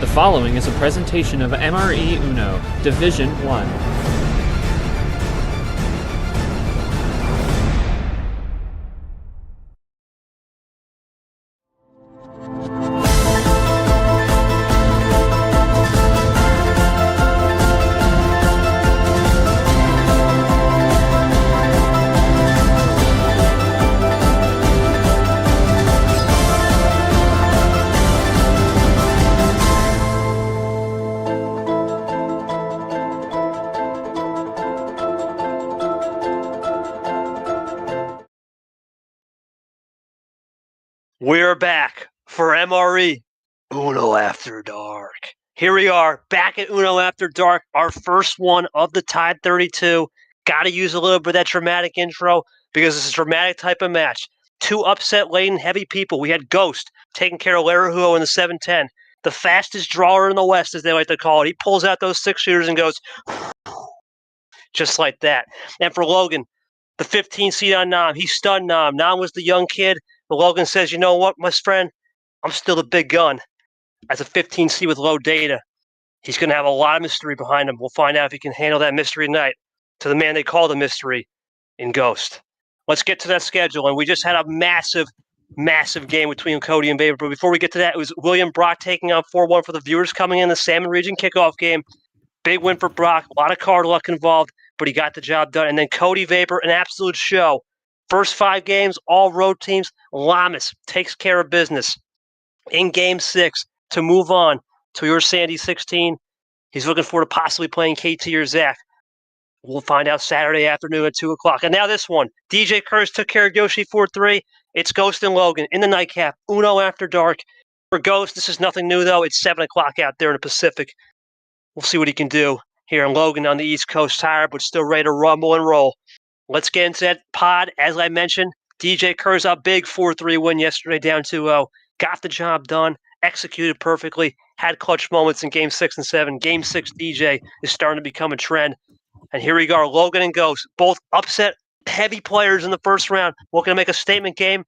The following is a presentation of MRE Uno, Division 1. We're back for MRE Uno After Dark. Here we are, back at Uno After Dark, our first one of the Tide 32. Got to use a little bit of that dramatic intro because it's a dramatic type of match. Two upset-laden heavy people. We had Ghost taking care of Laraujo in the 7-10. The fastest drawer in the West, as they like to call it. He pulls out those 6-shooters and goes just like that. And for Logan, the 15 seed on Nam, he stunned Nam. Nam was the young kid. But Logan says, you know what, my friend? I'm still the big gun. As a 15 seed with low data, he's going to have a lot of mystery behind him. We'll find out if he can handle that mystery tonight to the man they call the mystery in Ghost. Let's get to that schedule. And we just had a massive, massive game between Cody and Baber. But before we get to that, it was William Brock taking on 4-1 for the viewers coming in the Salmon Region kickoff game. Big win for Brock. A lot of card luck involved, but he got the job done. And then Cody Vapor, an absolute show. First 5 games, all road teams. Lamas takes care of business in Game 6 to move on to your Sandy 16. He's looking forward to possibly playing KT or Zach. We'll find out Saturday afternoon at 2 o'clock. And now this one. DJ Kurz took care of Yoshi 4-3. It's Ghost and Logan in the nightcap. Uno After Dark. For Ghost, this is nothing new, though. It's 7 o'clock out there in the Pacific. We'll see what he can do here in Logan on the East Coast, tired, but still ready to rumble and roll. Let's get into that pod. As I mentioned, DJ Kurz up big 4-3 win yesterday, down 2-0. Got the job done, executed perfectly, had clutch moments in Game 6 and 7. Game 6 DJ is starting to become a trend. And here we go, Logan and Ghost, both upset heavy players in the first round. Looking to make a statement game,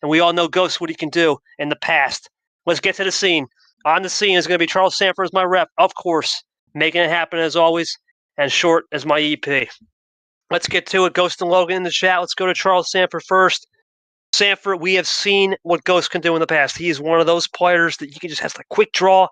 and we all know Ghost what he can do in the past. Let's get to the scene. On the scene is going to be Charles Sanford as my rep, of course, making it happen as always, and Short as my EP. Let's get to it. Ghost and Logan in the chat. Let's go to Charles Sanford first. Sanford, we have seen what Ghost can do in the past. He is one of those players that you can just have a quick draw,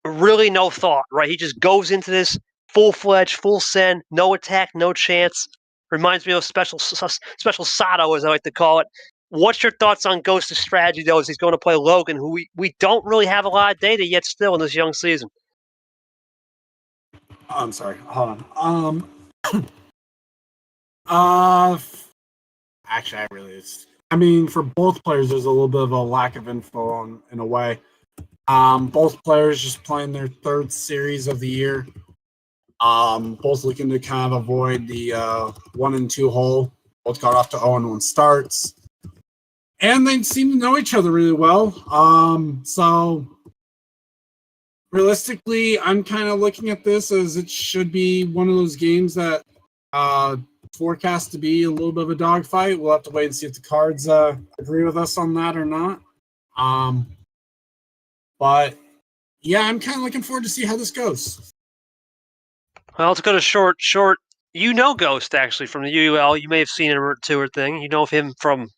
really no thought, right? He just goes into this full-fledged, full send, no attack, no chance. Reminds me of special Sato, as I like to call it. What's your thoughts on Ghost's strategy, though, as he's going to play Logan, who we don't really have a lot of data yet still in this young season? I'm sorry. Hold on. Actually, I mean, for both players, there's a little bit of a lack of info in a way. Both players just playing their 3rd series of the year. Both looking to kind of avoid the 1 and 2 hole. Both got off to 0-1 starts. And they seem to know each other really well. So realistically, I'm kind of looking at this as it should be one of those games that forecast to be a little bit of a dogfight. We'll have to wait and see if the cards agree with us on that or not. But yeah, I'm kind of looking forward to see how this goes. Well, let's go to Short. Short, you know Ghost, actually, from the UUL. You may have seen him or two or thing. You know of him from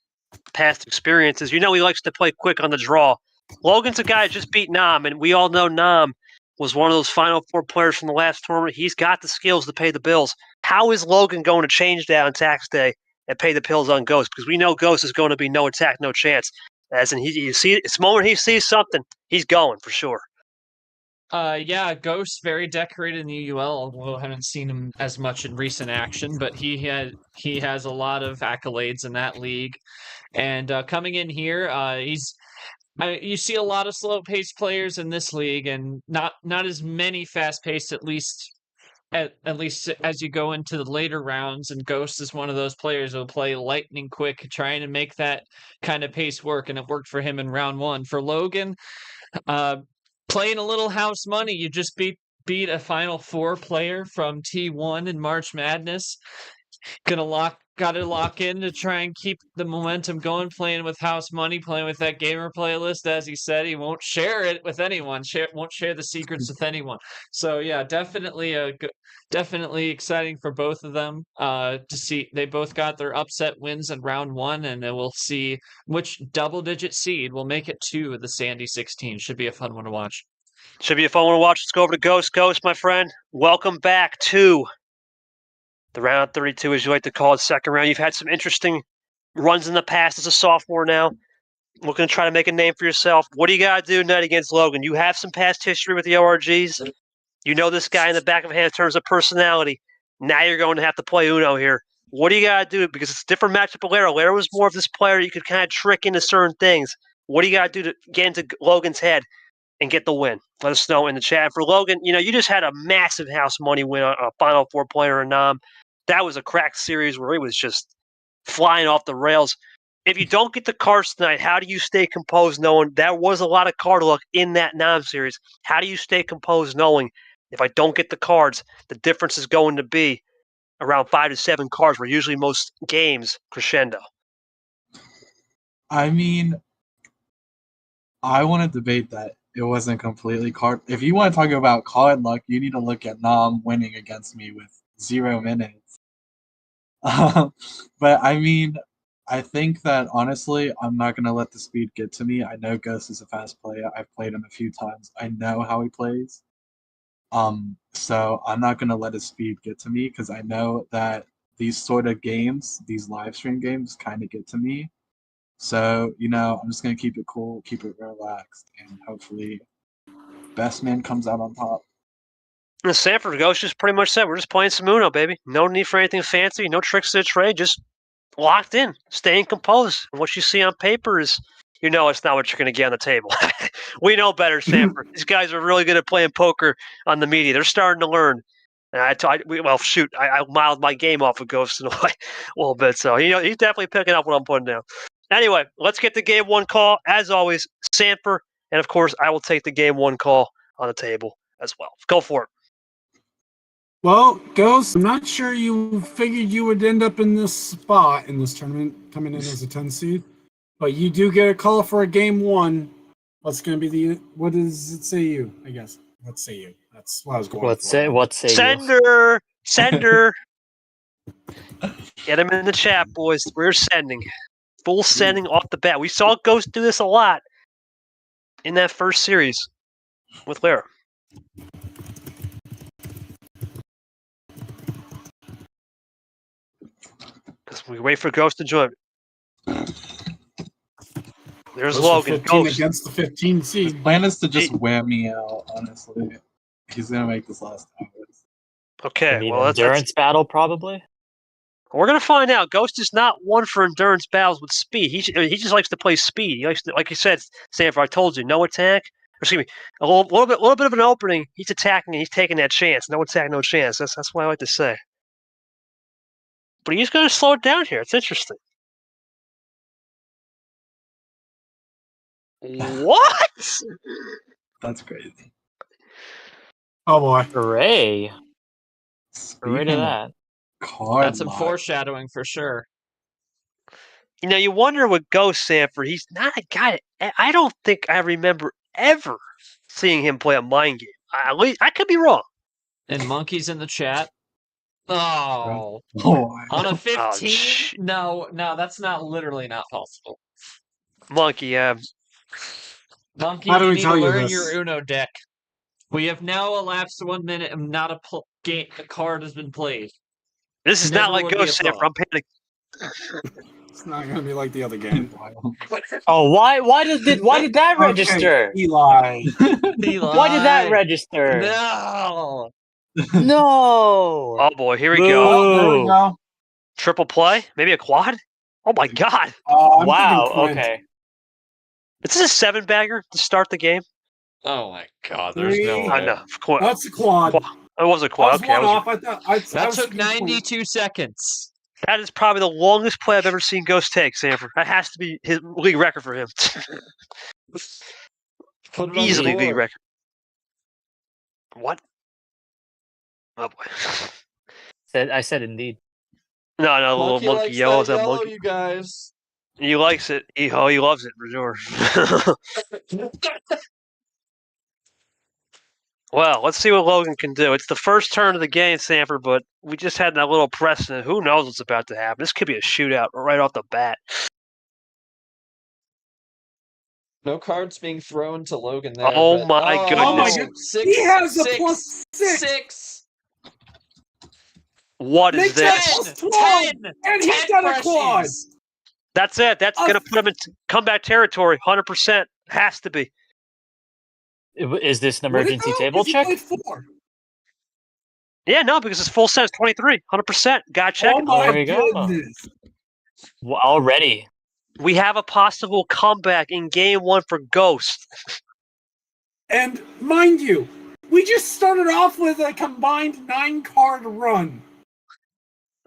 past experiences. You know he likes to play quick on the draw. Logan's a guy that just beat Nam, and we all know Nam was one of those Final Four players from the last tournament. He's got the skills to pay the bills. How is Logan going to change that on tax day and pay the bills on Ghost? Because we know Ghost is going to be no attack, no chance. As in, you see, it's the moment he sees something, he's going for sure. Yeah, Ghost very decorated in the UL, although I haven't seen him as much in recent action, but he has a lot of accolades in that league. And coming in here, you see a lot of slow-paced players in this league, and not as many fast-paced, at least as you go into the later rounds. And Ghost is one of those players who will play lightning quick, trying to make that kind of pace work, and it worked for him in round 1. For Logan, playing a little house money, you just beat a Final Four player from T1 in March Madness. Gotta lock in to try and keep the momentum going, playing with house money, playing with that gamer playlist. As he said, he won't share it with anyone. Won't share the secrets with anyone. So yeah, definitely exciting for both of them. To see they both got their upset wins in round one, and then we'll see which double-digit seed will make it to the Sandy 16. Should be a fun one to watch. Should be a fun one to watch. Let's go over to Ghost. Ghost, my friend, welcome back to the round 32, as you like to call it, second round. You've had some interesting runs in the past as a sophomore now. Looking to try to make a name for yourself. What do you got to do tonight against Logan? You have some past history with the ORGs. You know this guy in the back of hand in terms of personality. Now you're going to have to play Uno here. What do you got to do? Because it's a different matchup with Laro. Laro was more of this player you could kind of trick into certain things. What do you got to do to get into Logan's head and get the win? Let us know in the chat. For Logan, you just had a massive house money win on a Final Four player in Nam. That was a cracked series where he was just flying off the rails. If you don't get the cards tonight, how do you stay composed knowing there was a lot of card luck in that Nam series? How do you stay composed knowing if I don't get the cards, the difference is going to be around 5 to 7 cards, where usually most games crescendo? I mean, I want to debate that it wasn't completely card. If you want to talk about card luck, you need to look at Nam winning against me with 0 minutes. But I mean, I think that honestly, I'm not going to let the speed get to me. I know Ghost is a fast player. I've played him a few times. I know how he plays. So I'm not going to let his speed get to me, because I know that these sort of games, these live stream games, kind of get to me. So, I'm just going to keep it cool, keep it relaxed, and hopefully best man comes out on top. The Sanford Ghost just pretty much said, we're just playing some Uno, baby. No need for anything fancy, no tricks to the trade, just locked in, staying composed. And what you see on paper is, it's not what you're going to get on the table. We know better, Sanford. These guys are really good at playing poker on the media. They're starting to learn. And I miled my game off of Ghost in a way, a little bit. So, he's definitely picking up what I'm putting down. Anyway, let's get the game one call. As always, Sanford. And, of course, I will take the game one call on the table as well. Go for it. Well, Ghost, I'm not sure you figured you would end up in this spot in this tournament, coming in as a 10 seed, but you do get a call for a game one. What does it say you, I guess? Let's say you. That's what I was going for. What say Sender! Sender! Get him in the chat, boys. We're sending. Full sending off the bat. We saw Ghost do this a lot in that first series with Lara. Because we wait for Ghost to join. There's Logan. Ghost against the 15 seed. His plan is to just wear me out, honestly. He's going to make this last hours. Okay, well, endurance battle, probably? We're going to find out. Ghost is not one for endurance battles with speed. He just likes to play speed. He likes to, like you said, Sanford, I told you, no attack. Excuse me, a little bit of an opening. He's attacking and he's taking that chance. No attack, no chance. That's what I like to say. But he's going to slow it down here. It's interesting. What? That's crazy. Oh boy. Hooray. Hooray to that. That's some foreshadowing for sure. You wonder with Ghost Sanford, he's not a guy. I don't think I remember ever seeing him play a mind game. At least I could be wrong. And Monkey's in the chat. Oh. On a 15? No, that's literally not possible. Monkey, Monkey, how do you we need tell to you learn this? your Uno deck. We have now elapsed 1 minute and not a game. The card has been played. This is not like Ghost Sanford. I'm panicking. It's not going to be like the other game. Oh, why did that register? Eli. Why did that register? No. No. Oh boy, here we Boo. go. Oh, there we go. Triple play, maybe a quad. Oh my god! Wow. Okay. Is this a 7-bagger to start the game? Oh my god! There's no way. I know. That's a quad. It was a quad. Okay, that took 92 seconds. That is probably the longest play I've ever seen Ghost take, Sanford. That has to be his league record for him. Easily league record. What? Oh boy. I said indeed. No, the little monkey likes yellow is that that yellow, monkey. you guys. He likes it. He loves it for sure. Well, let's see what Logan can do. It's the first turn of the game, Sanford, but we just had that little precedent. Who knows what's about to happen? This could be a shootout right off the bat. No cards being thrown to Logan there. Oh but, my goodness. Oh my goodness. He has a plus 6. 6. What is Make this? that plus 12. 10. And he's got a quad. That's it. That's going to put him in comeback territory. 100%. Has to be. Is this an emergency table check? Yeah, no, because it's full sense 23. 100%. Got to check Oh it. my There we go. goodness. Well, already. We have a possible comeback in game 1 for Ghost. And mind you, we just started off with a combined 9-card run.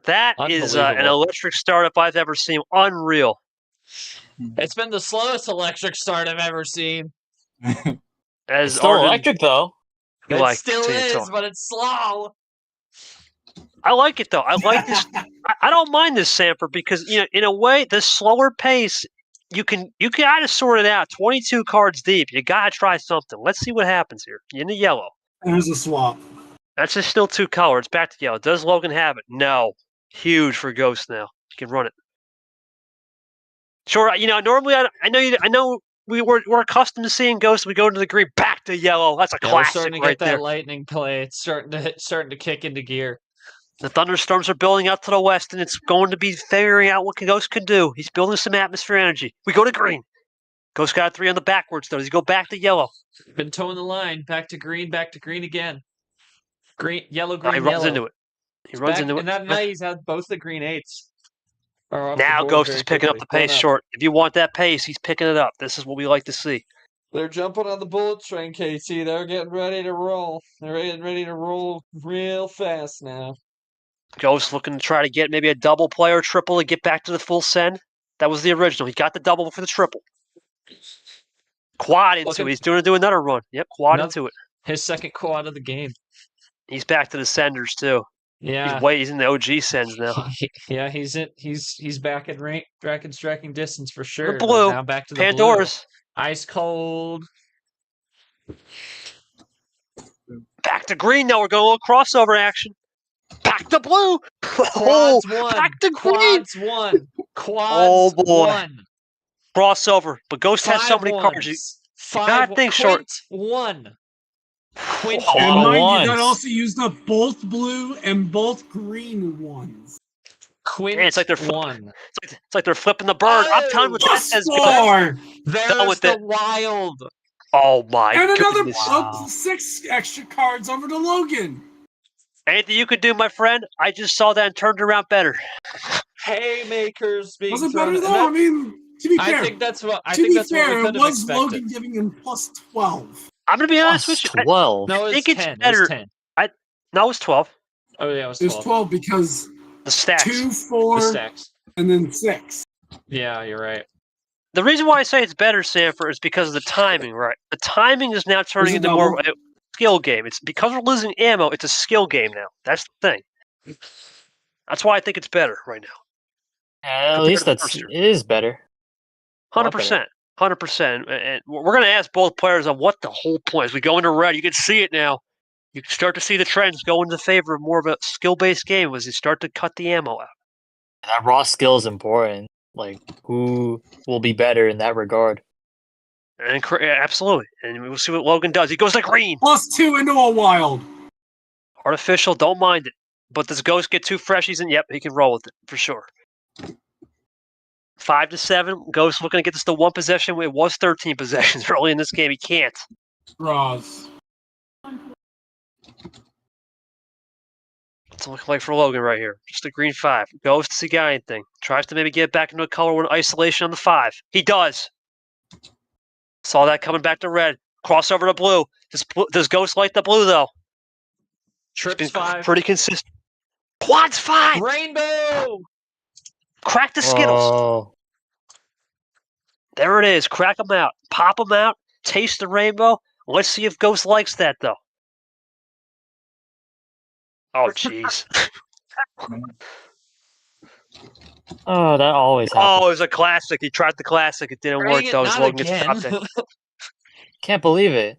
That is an electric startup I've ever seen. Unreal. It's been the slowest electric start I've ever seen. As It's still Arden, electric, though. It still is, but it's slow. I like it though. I like this. I don't mind this, Sanford, because in a way, the slower pace, you gotta sort it out. 22 cards deep. You gotta try something. Let's see what happens here. In the yellow. There's a swap. That's just still 2 colors. Back to yellow. Does Logan have it? No. Huge for Ghost now. You can run it. Sure. Normally I know we're accustomed to seeing Ghost. We go to the green, back to yellow. That's a classic we're starting to get right that there. lightning play. It's starting to kick into gear. The thunderstorms are building up to the west, and it's going to be figuring out what Ghost can do. He's building some atmosphere energy. We go to green. Ghost got a 3 on the backwards, though. Does he go back to yellow? Been towing the line. Back to green again. Green, yellow, He green, runs yellow. into it. He runs into it. And that night he's had both the green 8s. Now Ghost is picking up the pace short. If you want that pace, he's picking it up. This is what we like to see. They're jumping on the bullet train, KT. They're getting ready to roll. They're getting ready to roll real fast now. Ghost looking to try to get maybe a double play or triple to get back to the full send. That was the original. He got the double for the triple. Quad into it. He's going to do another run. Yep, quad into it. His second quad of the game. He's back to the senders too. Yeah, he's in the OG sends now. Yeah, he's back in rank, striking distance for sure. The blue. Now back to the Pandora's. Blue. Ice cold. Back to green now. We're going a crossover action. Back to blue. Quads one. Back to green. Quads one. Quads one. Crossover. But Ghost has so many cards. You gotta think short. One. Quint and mind you, that ones. also used up both blue and both green ones. Quint it's like they're one. It's like they're flipping the bird. I'm telling you what that says. There's the wild. Oh my and goodness. another 6 extra cards over to Logan. Anything you could do, my friend? I just saw that and turned around better. Haymakers being Was it thrown. better though? I mean, to be fair, I think that's what we it could have was expected. Logan giving him plus 12. I'm gonna be honest with you. 12. No, I think it's 10. better. It was 10. No, it was 12. Oh yeah, it was It 12. was 12 because The stacks. 2, 4, The stacks. and then 6. Yeah, you're right. The reason why I say it's better, Sanford, is because of the timing, right? The timing is now turning into more of a skill game. It's because we're losing ammo, it's a skill game now. That's the thing. That's why I think it's better right now. At least it is better. 100%. 100%. And we're going to ask both players on what the whole point is. We go into red. You can see it now. You can start to see the trends go into favor of more of a skill-based game as you start to cut the ammo out. That raw skill is important. Like, who will be better in that regard? And absolutely. And we'll see what Logan does. He goes to green. Plus 2 into a wild. Artificial, don't mind it. But does Ghost get 2 freshies? And yep, he can roll with it for sure. 5 to 7. Ghost looking to get this to 1 possession. It was 13 possessions early in this game. He can't. Draws. What's it look like for Logan right here? Just a green 5. Ghost, does he got anything? Tries to maybe get back into a color with isolation on the 5. He does. Saw that coming back to red. Crossover to blue. Does Ghost like the blue, though? Trips 5. Pretty consistent. Quads 5! Rainbow! Crack the Skittles. Oh. There it is. Crack them out. Pop them out. Taste the rainbow. Let's see if Ghost likes that, though. Oh, jeez. Oh, that always happens. Oh, it was a classic. He tried the classic. It didn't Bring work, it though. As not Logan gets again. dropped in. Can't believe it.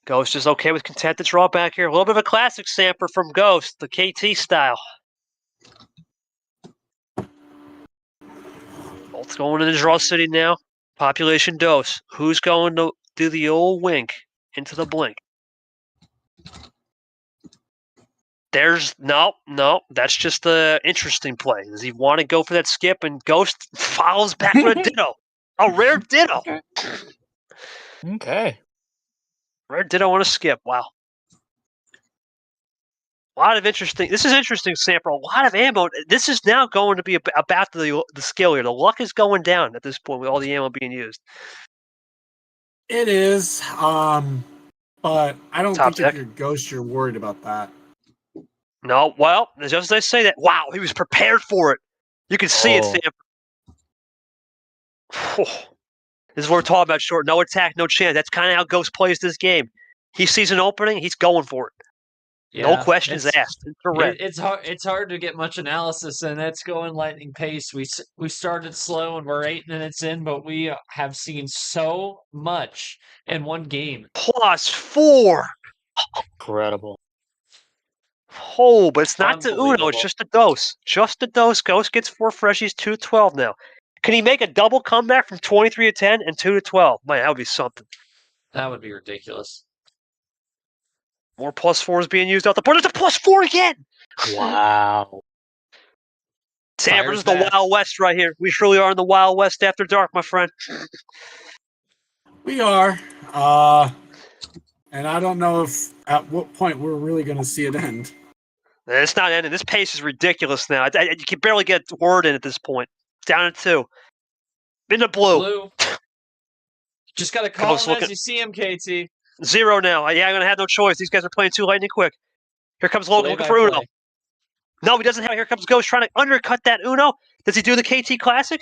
Ghost is okay with content to draw back here. A little bit of a classic samper from Ghost, the KT style. Both going to the draw city now. Population dose. Who's going to do the old wink into the blink? There's no. That's just the interesting play. Does he want to go for that skip? And Ghost follows back with a ditto. A rare ditto. Okay. Rare ditto on a skip. Wow. A lot of interesting. This is interesting, Samper. A lot of ammo. This is now going to be about the skill here. The luck is going down at this point with all the ammo being used. It is, but I don't Top think deck. if you're Ghost, you're worried about that. No, well, just as I say that, wow, he was prepared for it. You can see it, Oh. Sam. This is what we're talking about, short. No attack, no chance. That's kind of how Ghost plays this game. He sees an opening, he's going for it. No Yeah, questions asked. Infrared. It's hard to get much analysis, and that's going lightning pace. We started slow, and we're 8 minutes in, but we have seen so much in one game. +4. Incredible. Oh, but it's not the Uno. Unbelievable. It's just a dose. Just a dose. Ghost gets 4 freshies, 2-12 now. Can he make a double comeback from 23-10 and 2-12? Man, that would be something. That would be ridiculous. More +4s being used out the board. It's a +4 again. Wow. Sam, Fire's this is the back. Wild West right here. We truly are in the Wild West after dark, my friend. We are, and I don't know if at what point we're really going to see it end. It's not ending. This pace is ridiculous now. You can barely get word in at this point. Down to 2. In the blue. Blue. Just gotta call Ghost him looking- as you see him, KT. 0 now. Yeah, I'm going to have no choice. These guys are playing too lightning quick. Here comes Logan looking for Uno. No, he doesn't have. Here comes Ghost trying to undercut that Uno. Does he do the KT Classic?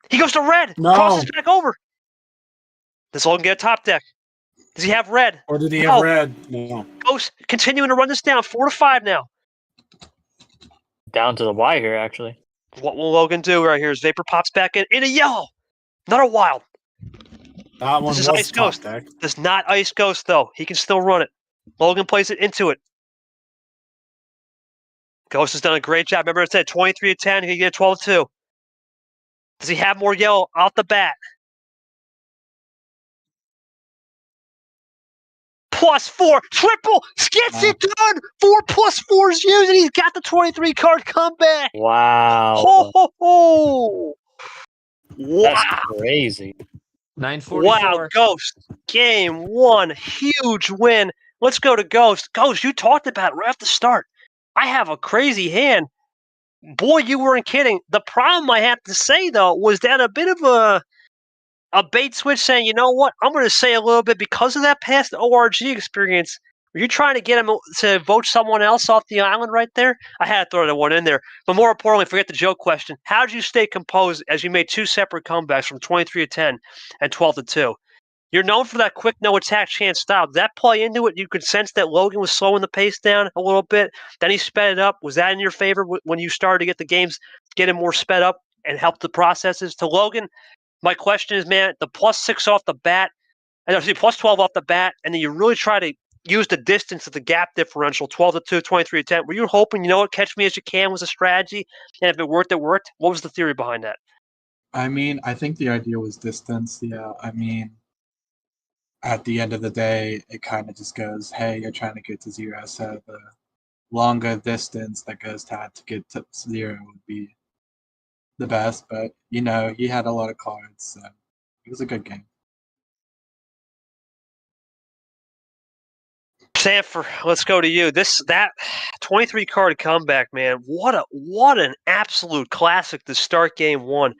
He goes to red. No. Crosses back over. Does Logan get a top deck? Does he have red? Or did he No. have red? No. Ghost continuing to run this down. 4-5 now. Down to the wire here, actually. What will Logan do right here as Vapor pops back in a yellow? Not a wild. That one This is was Ice top Ghost. deck. Does not Ice Ghost, though. He can still run it. Logan plays it into it. Ghost has done a great job. Remember I said 23-10. He can get 12-2. Does he have more yellow off the bat? +4. Triple. Gets it done. 4 +4s used, and he's got the 23 card comeback. Wow. Ho, ho, ho. That's Wow. crazy. 944. Wow, Ghost. Game 1. Huge win. Let's go to Ghost. Ghost, you talked about it right at the start. I have a crazy hand. Boy, you weren't kidding. The problem I have to say, though, was that a bit of a bait switch saying, you know what, I'm going to say a little bit because of that past ORG experience. Were you trying to get him to vote someone else off the island right there? I had to throw that one in there. But more importantly, forget the joke question. How did you stay composed as you made 2 separate comebacks from 23-10 and 12-2? You're known for that quick no attack chance style. Did that play into it? You could sense that Logan was slowing the pace down a little bit. Then he sped it up. Was that in your favor when you started to get the games getting more sped up and help the processes? To Logan, my question is, man, the +6 off the bat, and actually +12 off the bat, and then you really try to use the distance of the gap differential, 12-2, 23-10. Were you hoping, you know what, catch me as you can was a strategy, and if it worked, it worked? What was the theory behind that? I mean, I think the idea was distance. Yeah, I mean, at the end of the day, it kind of just goes, hey, you're trying to get to 0, so the longer distance that Ghost had to get to 0 would be the best. But, you know, he had a lot of cards, so it was a good game. Sanford, let's go to you. That 23 card comeback, man. What an absolute classic to start game 1.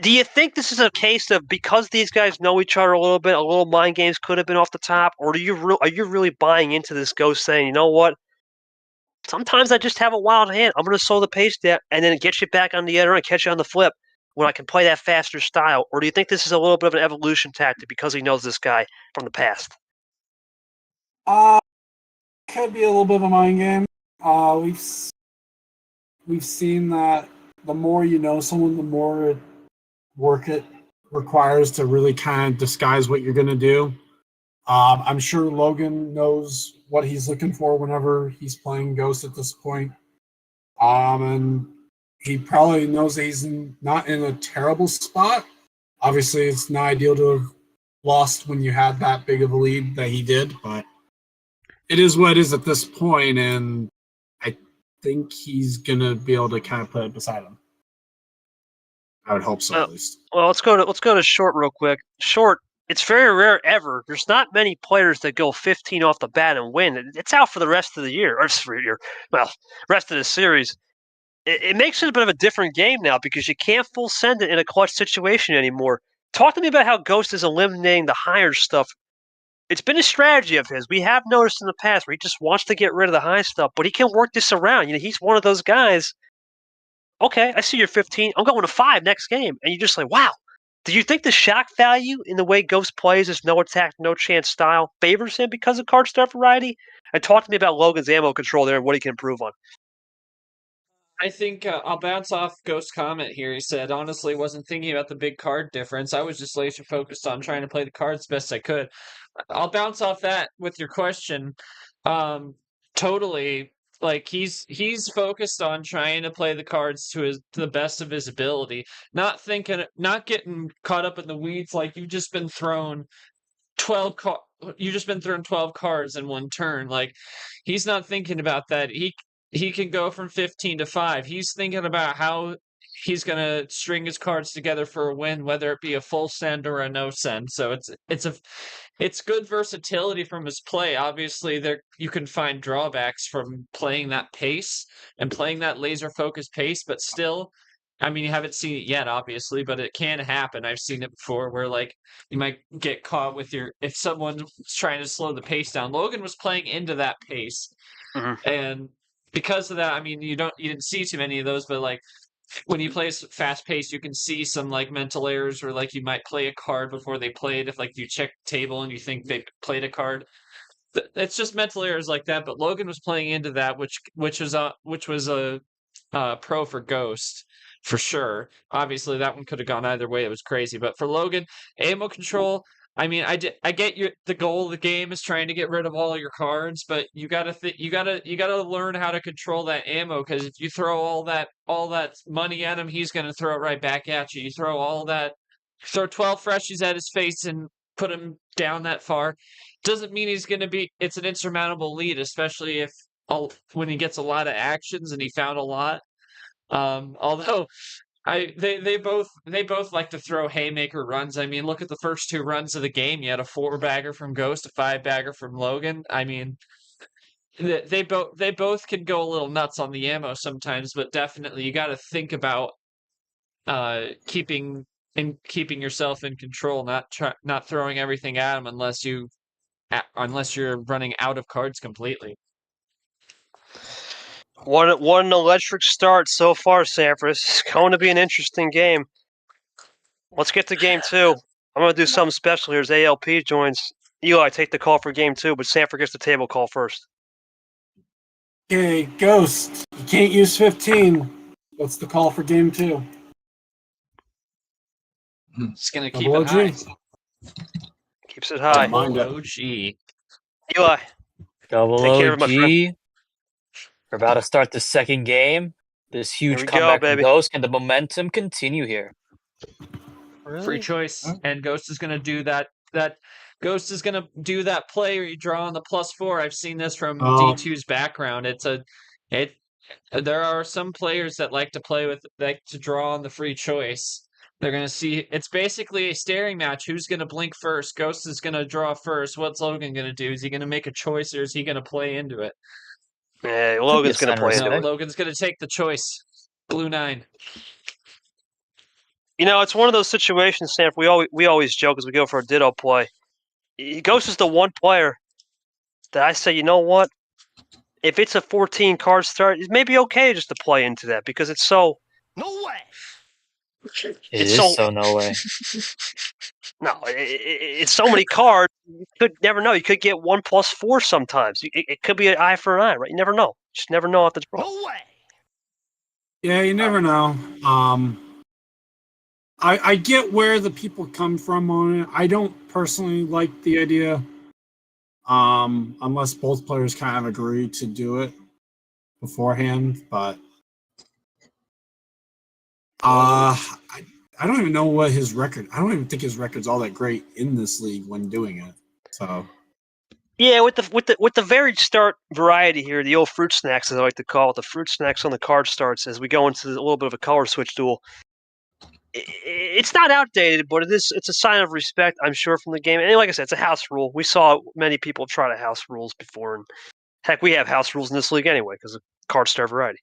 Do you think this is a case of because these guys know each other a little mind games could have been off the top, or are you really buying into this Ghost saying, you know what? Sometimes I just have a wild hand. I'm going to slow the pace down and then get you back on the other and catch you on the flip when I can play that faster style. Or do you think this is a little bit of an evolution tactic because he knows this guy from the past? Could be a little bit of a mind game. We've we've seen that the more you know someone, the more work it requires to really kind of disguise what you're going to do. I'm sure Logan knows what he's looking for whenever he's playing Ghost at this point. And he probably knows that he's not in a terrible spot. Obviously, it's not ideal to have lost when you had that big of a lead that he did, but it is what it is at this point, and I think he's going to be able to kind of put it beside him. I would hope so, at least. Well, let's go to Short real quick. Short, it's very rare ever. There's not many players that go 15 off the bat and win. It's out for the rest of the year, rest of the series. It makes it a bit of a different game now because you can't full send it in a clutch situation anymore. Talk to me about how Ghost is eliminating the higher stuff. It's been a strategy of his. We have noticed in the past where he just wants to get rid of the high stuff, but he can work this around. He's one of those guys. Okay, I see you're 15. I'm going to 5 next game. And you're just like, wow. Do you think the shock value in the way Ghost plays his no attack, no chance style favors him because of card start variety? And talk to me about Logan's ammo control there and what he can improve on. I think I'll bounce off Ghost comment here. He said, honestly, wasn't thinking about the big card difference. I was just laser focused on trying to play the cards best I could. I'll bounce off that with your question. Totally. Like he's focused on trying to play the cards to the best of his ability, not getting caught up in the weeds like you've just been thrown 12 cards in one turn. Like he's not thinking about that. He can go from 15 to 5. He's thinking about how he's going to string his cards together for a win, whether it be a full send or a no send. So it's good versatility from his play. Obviously, you can find drawbacks from playing that pace and playing that laser focused pace, but still, I mean, you haven't seen it yet, obviously, but it can happen. I've seen it before where like you might get caught with if someone's trying to slow the pace down. Logan was playing into that pace. And because of that, I mean, you didn't see too many of those, but like when you play fast paced, you can see some like mental errors where like you might play a card before they played. If like you check the table and you think they played a card, it's just mental errors like that. But Logan was playing into that, which was a pro for Ghost for sure. Obviously, that one could have gone either way. It was crazy, but for Logan, ammo control. I mean, I get the goal of the game is trying to get rid of all your cards, but you gotta learn how to control that ammo because if you throw all that money at him, he's gonna throw it right back at you. You throw 12 freshies at his face and put him down that far, doesn't mean it's an insurmountable lead, especially when he gets a lot of actions and he found a lot. Although. They both like to throw haymaker runs. I mean, look at the first 2 runs of the game. You had a 4-bagger from Ghost, a 5-bagger from Logan. I mean, they both can go a little nuts on the ammo sometimes, but definitely you got to think about keeping yourself in control, not throwing everything at them unless you're running out of cards completely. One electric start so far, Sanford. It's going to be an interesting game. Let's get to game 2. I'm going to do something special here as ALP joins. Eli, take the call for game 2, but Sanford gets the table call first. Okay, Ghost, you can't use 15. What's the call for game 2? It's going to keep it high. Keeps it high. OG. Eli. Double OG. We're about to start the second game. This huge comeback from Ghost. Can the momentum continue here? Really? Free choice. And Ghost is going to do that. Ghost is going to do that play where you draw on the +4. I've seen this from D2's background. There are some players that like to draw on the free choice. They're going to see it's basically a staring match. Who's going to blink first? Ghost is going to draw first. What's Logan going to do? Is he going to make a choice or is he going to play into it? Yeah, Logan's going to play into it. Logan's going to take the choice. Blue 9. It's one of those situations, Sam. We always joke as we go for a ditto play. Ghost is the one player that I say, you know what? If it's a 14 card start, it may be okay just to play into that because it's so no way. It's so no way. No, it's so many cards. You could never know. You could get 1 + 4 sometimes. It could be an eye for an eye, right? You never know. Just never know off the draw. No way. Yeah, you never know. I get where the people come from on it. I don't personally like the idea, unless both players kind of agree to do it beforehand. But I don't even know what his record. I don't even think his record's all that great in this league when doing it. So yeah, with the varied start variety here, the old fruit snacks, as I like to call it, the fruit snacks on the card starts as we go into a little bit of a color switch duel. It's not outdated, but it's a sign of respect, I'm sure, from the game. And like I said, it's a house rule. We saw many people try to house rules before, and heck, we have house rules in this league anyway because of card star variety.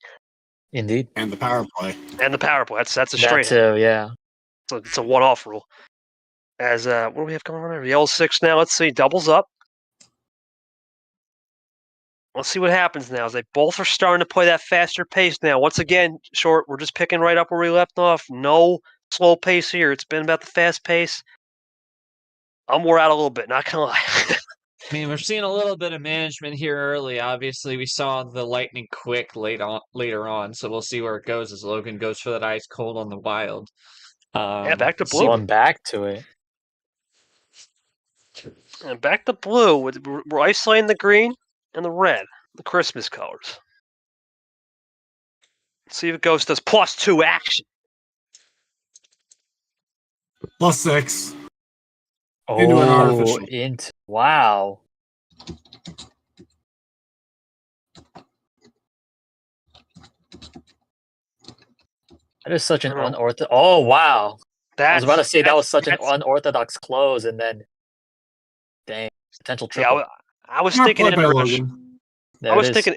Indeed. And the power play. And the power play. That's a straight. That too, yeah. So it's a one-off rule. As what do we have going on there? The L6 now. Let's see, doubles up. Let's see what happens now. As they both are starting to play that faster pace now. Once again, short. We're just picking right up where we left off. No slow pace here. It's been about the fast pace. I'm wore out a little bit. Not gonna lie. I mean, we're seeing a little bit of management here early. Obviously, we saw the lightning quick later on, so we'll see where it goes as Logan goes for that ice cold on the wild. Yeah, back to blue. Going back to it. And back to blue. We're isolating the green and the red, the Christmas colors. Let's see if Ghost does +2 action. +6. Oh, Into an artificial. Wow. That is such an unorthodox. Oh, wow. I was about to say that was such an unorthodox close, and then, dang, potential triple. Yeah, I was thinking. I was thinking.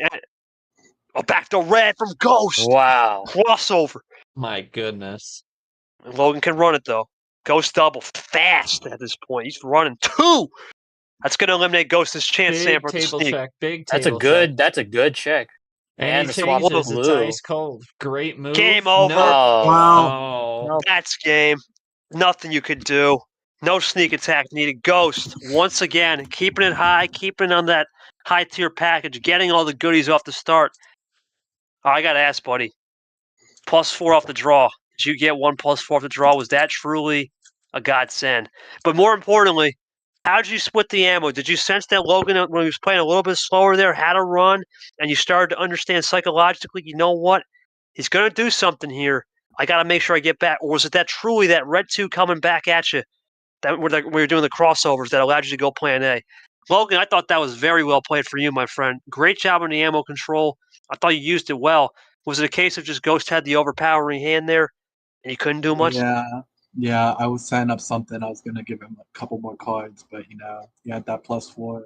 Oh, back to red from Ghost. Wow. Crossover. My goodness. And Logan can run it though. Ghost double fast at this point. He's running 2. That's going to eliminate Ghost's chance. Big table check. Big table check. That's a good check. And the swap to blue. It's ice cold. Great move. Game over. No. Wow. No. That's game. Nothing you could do. No sneak attack needed. Ghost, once again, keeping it high, keeping it on that high tier package, getting all the goodies off the start. Oh, I got to ask, buddy. +4 off the draw. Did you get 1 +4 off the draw? Was that truly a godsend? But more importantly, how did you split the ammo? Did you sense that Logan, when he was playing a little bit slower there, had a run, and you started to understand psychologically, you know what? He's going to do something here. I got to make sure I get back. Or was it that truly that red 2 coming back at you that we were doing the crossovers that allowed you to go plan A? Logan, I thought that was very well played for you, my friend. Great job on the ammo control. I thought you used it well. Was it a case of just Ghost had the overpowering hand there and you couldn't do much? Yeah, I was setting up something. I was going to give him a couple more cards, but, he had that +4.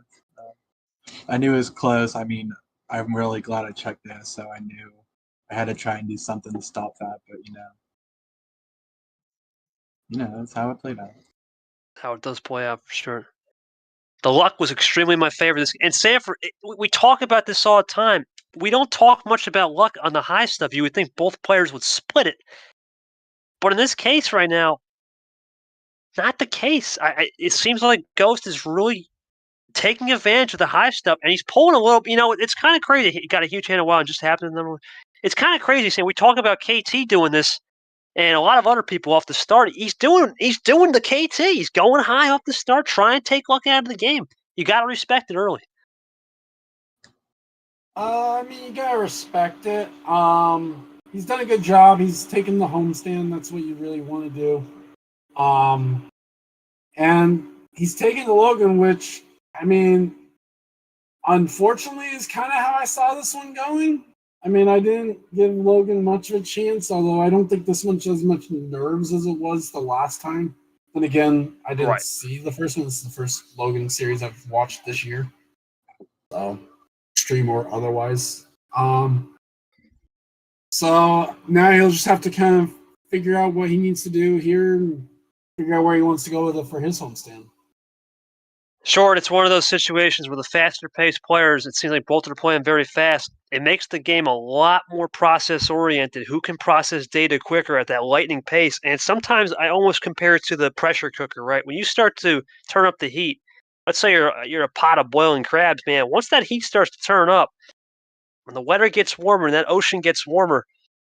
I knew it was close. I mean, I'm really glad I checked this, so I knew I had to try and do something to stop that, but, that's how it played out. How it does play out, for sure. The luck was extremely in my favor. And Sanford, we talk about this all the time. We don't talk much about luck on the high stuff. You would think both players would split it. But in this case right now, not the case. It seems like Ghost is really taking advantage of the high stuff, and he's pulling a little. It's kind of crazy. He got a huge hand a while and just happened. It's kind of crazy saying we talk about KT doing this, and a lot of other people off the start. He's doing the KT. He's going high off the start, trying to take luck out of the game. You got to respect it early. I mean, you gotta respect it. He's done a good job. He's taken the homestand. That's what you really want to do. And he's taking the Logan, which, I mean, unfortunately is kind of how I saw this one going. I mean, I didn't give Logan much of a chance, although I don't think this one has as much nerves as it was the last time. And again, I didn't see the first one. This is the first Logan series I've watched this year. So, stream or otherwise. So now he'll just have to kind of figure out what he needs to do here and figure out where he wants to go with it for his homestand. Short, it's one of those situations where the faster paced players, it seems like both are playing very fast. It makes the game a lot more process oriented. Who can process data quicker at that lightning pace? And sometimes I almost compare it to the pressure cooker, right? When you start to turn up the heat, let's say you're a pot of boiling crabs, man. Once that heat starts to turn up, when the weather gets warmer and that ocean gets warmer,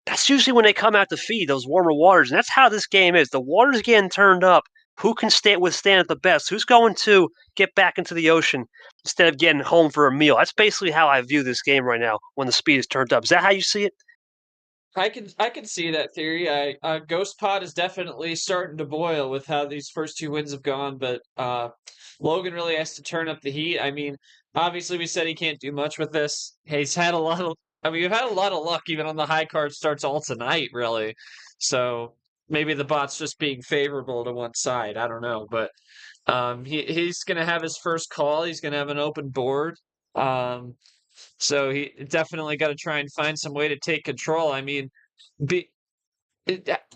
that's usually when they come out to feed, those warmer waters. And that's how this game is. The water's getting turned up. Who can withstand it the best? Who's going to get back into the ocean instead of getting home for a meal? That's basically how I view this game right now when the speed is turned up. Is that how you see it? I can see that theory. Ghost Pod is definitely starting to boil with how these first two wins have gone, but Logan really has to turn up the heat. I mean, obviously we said he can't do much with this. He's had a lot of we've had a lot of luck even on the high card starts all tonight, really. So maybe the bot's just being favorable to one side. I don't know, but he's gonna have his first call. He's gonna have an open board. So he definitely got to try and find some way to take control. I mean,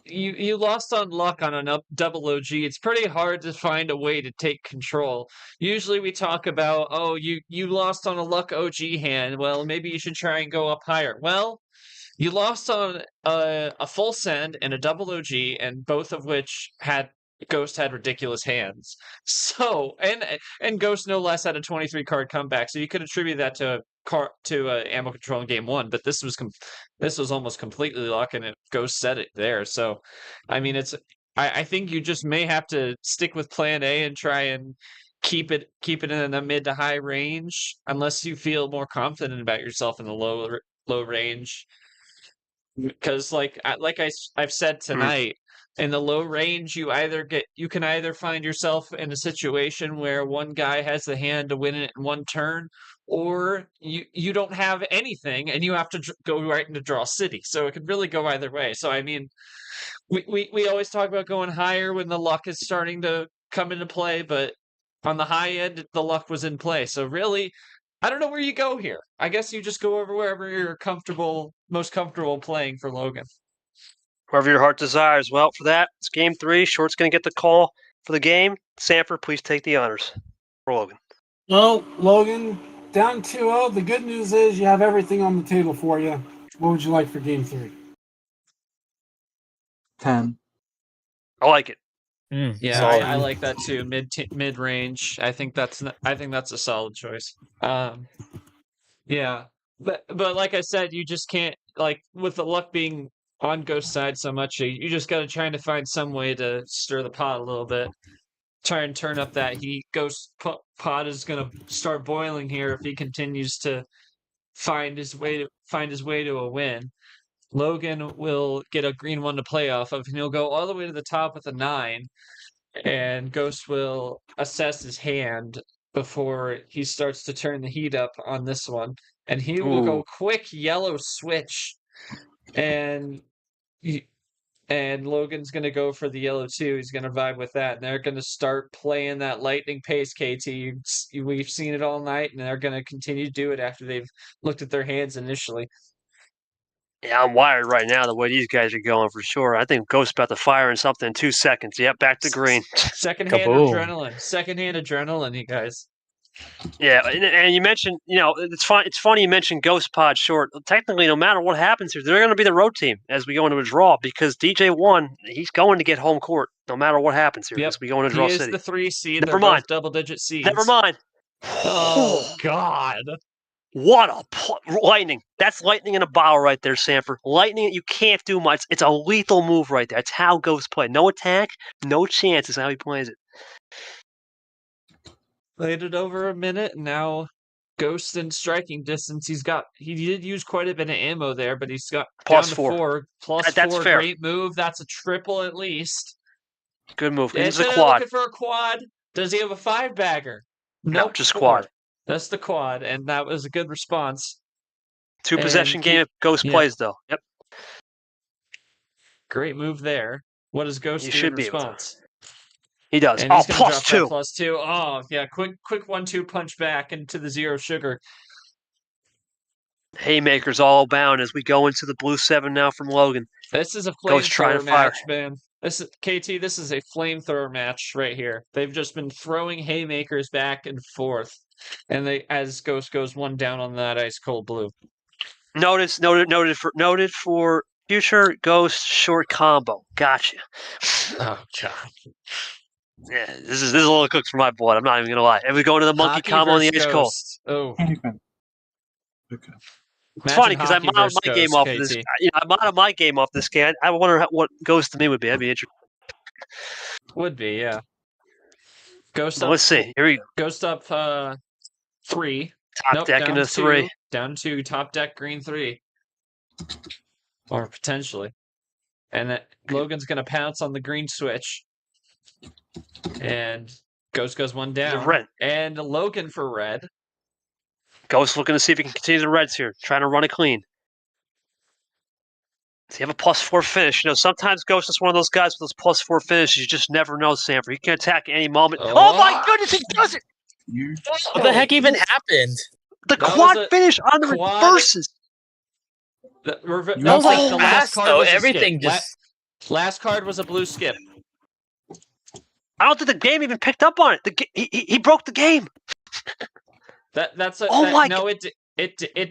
you lost on luck on a double OG. It's pretty hard to find a way to take control. Usually we talk about, oh, you lost on a luck OG hand. Well, maybe you should try and go up higher. Well, you lost on a full send and a double OG, and both of which Ghost had ridiculous hands. So and Ghost no less had a 23 card comeback. So you could attribute that to ammo control in game one, but this was almost completely luck, and Ghost said it there. So, I mean, I think you just may have to stick with Plan A and try and keep it in the mid to high range, unless you feel more confident about yourself in the low range. Because I've said tonight, in the low range, you can either find yourself in a situation where one guy has the hand to win it in one turn, or you don't have anything and you have to go right into draw city. So it could really go either way. So I mean, we always talk about going higher when the luck is starting to come into play, but on the high end, the luck was in play. So really, I don't know where you go here. I guess you just go over wherever you're most comfortable playing for Logan. Wherever your heart desires. Well, for that, it's game 3. Short's going to get the call for the game. Sanford, please take the honors for Logan. Well, Logan, down 2-0. The good news is you have everything on the table for you. What would you like for game 3? 10. I like it. Yeah, I like that too. Mid range. I think that's a solid choice. Yeah, but like I said, you just can't, like, with the luck being on Ghost side so much, you just got to try to find some way to stir the pot a little bit. Try and turn up that heat. Ghost pot is going to start boiling here if he continues to find his way to a win. Logan will get a green one to play off of, and he'll go all the way to the top with a 9. And Ghost will assess his hand before he starts to turn the heat up on this one. And he will go quick yellow switch. And Logan's going to go for the yellow too. He's going to vibe with that. And they're going to start playing that lightning pace, KT. We've seen it all night, and they're going to continue to do it after they've looked at their hands initially. Yeah, I'm wired right now the way these guys are going for sure. I think Ghost's about to fire in something in 2 seconds. Yep, back to green. Second-hand adrenaline, you guys. Yeah, and you mentioned, it's funny you mentioned Ghost Pod short. Technically, no matter what happens here, they're going to be the road team as we go into a draw, because DJ1, he's going to get home court no matter what happens here as we go into draw city. He is the 3 seed. Never mind. Double-digit seeds. Never mind. Oh, God. What a lightning. That's lightning in a bottle right there, Sanford. Lightning, you can't do much. It's a lethal move right there. That's how Ghost play. No attack, no chance is how he plays it. Played it over a minute, and now Ghost in striking distance. He did use quite a bit of ammo there, but he's got plus down to 4. That's 4, fair. Great move. That's a triple at least. Good move. It's a quad. Looking for a quad. Does he have a 5-bagger? No, just quad. That's the quad, and that was a good response. 2 possession game if Ghost plays, though. Yep. Great move there. What does Ghost do in response? He does. And he's +2. +2. Oh, yeah. Quick 1-2 punch back into the 0 sugar. Haymakers all bound as we go into the blue 7 now from Logan. This is a flamethrower match, man. This is a flamethrower match right here. They've just been throwing haymakers back and forth, and as Ghost goes 1 down on that ice cold blue. Noted for future Ghost short combo. Gotcha. Oh God. Yeah, this is a little cooked for my blood. I'm not even gonna lie. And we go into the monkey combo on the ice cold. Oh. Okay. It's funny because I modeled my game off this. I modeled my game off this game. I wonder what Ghost to me would be. That'd be interesting. Would be, yeah. Ghost Well, up. let's see. Here we go. Ghost up 3. Top deck into 3. Down 2. Top deck green 3. Or potentially. And that Logan's going to pounce on the green switch. And Ghost goes 1 down. Red. And Logan for red. Ghost looking to see if he can continue the reds here. Trying to run it clean. Does he have a +4 finish? You know, sometimes Ghost is one of those guys with those +4 finishes. You just never know, Sanford. He can attack at any moment. Oh my goodness, he does it! What the heck even happened? The quad finish on the reverses. That was like the last card. Was everything just. Last card was a blue skip. I don't think the game even picked up on it. He broke the game. It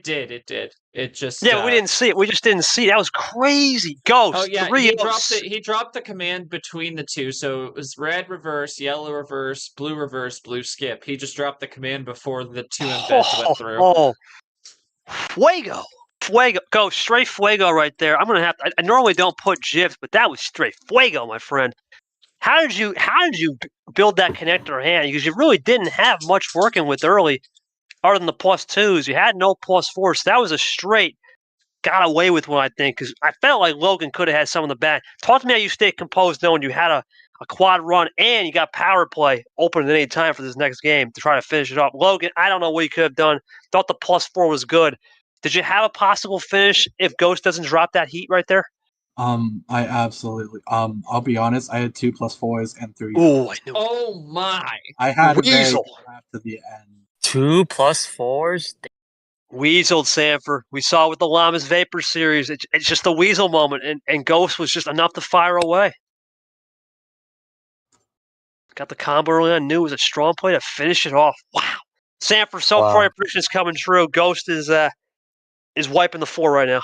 did. It just we didn't see it. We just didn't see it. That was crazy. Ghost. Oh yeah, he dropped the command between the two, so it was red reverse, yellow reverse, blue skip. He just dropped the command before the 2 embeds went through. Oh, Fuego, go straight Fuego right there. I'm gonna have to. I normally don't put GIFs, but that was straight Fuego, my friend. How did you build that connector hand? Because you really didn't have much working with early. Other than the +2s, you had no +4s. So that was a straight got away with one, I think, because I felt like Logan could have had some in the back. Talk to me how you stayed composed knowing you had a quad run and you got power play open at any time for this next game to try to finish it up. Logan, I don't know what you could have done. Thought the +4 was good. Did you have a possible finish if Ghost doesn't drop that heat right there? I absolutely. I'll be honest. I had 2 +4s and 3. Oh, I knew. Oh my! I had Weasel after the end. 2 +4s. Weaseled Sanford. We saw it with the Llamas Vapor series. It's just a weasel moment, and Ghost was just enough to fire away. Got the combo early on. Knew it was a strong play to finish it off. Wow. Sanford, so far, your prediction is coming true. Ghost is wiping the floor right now.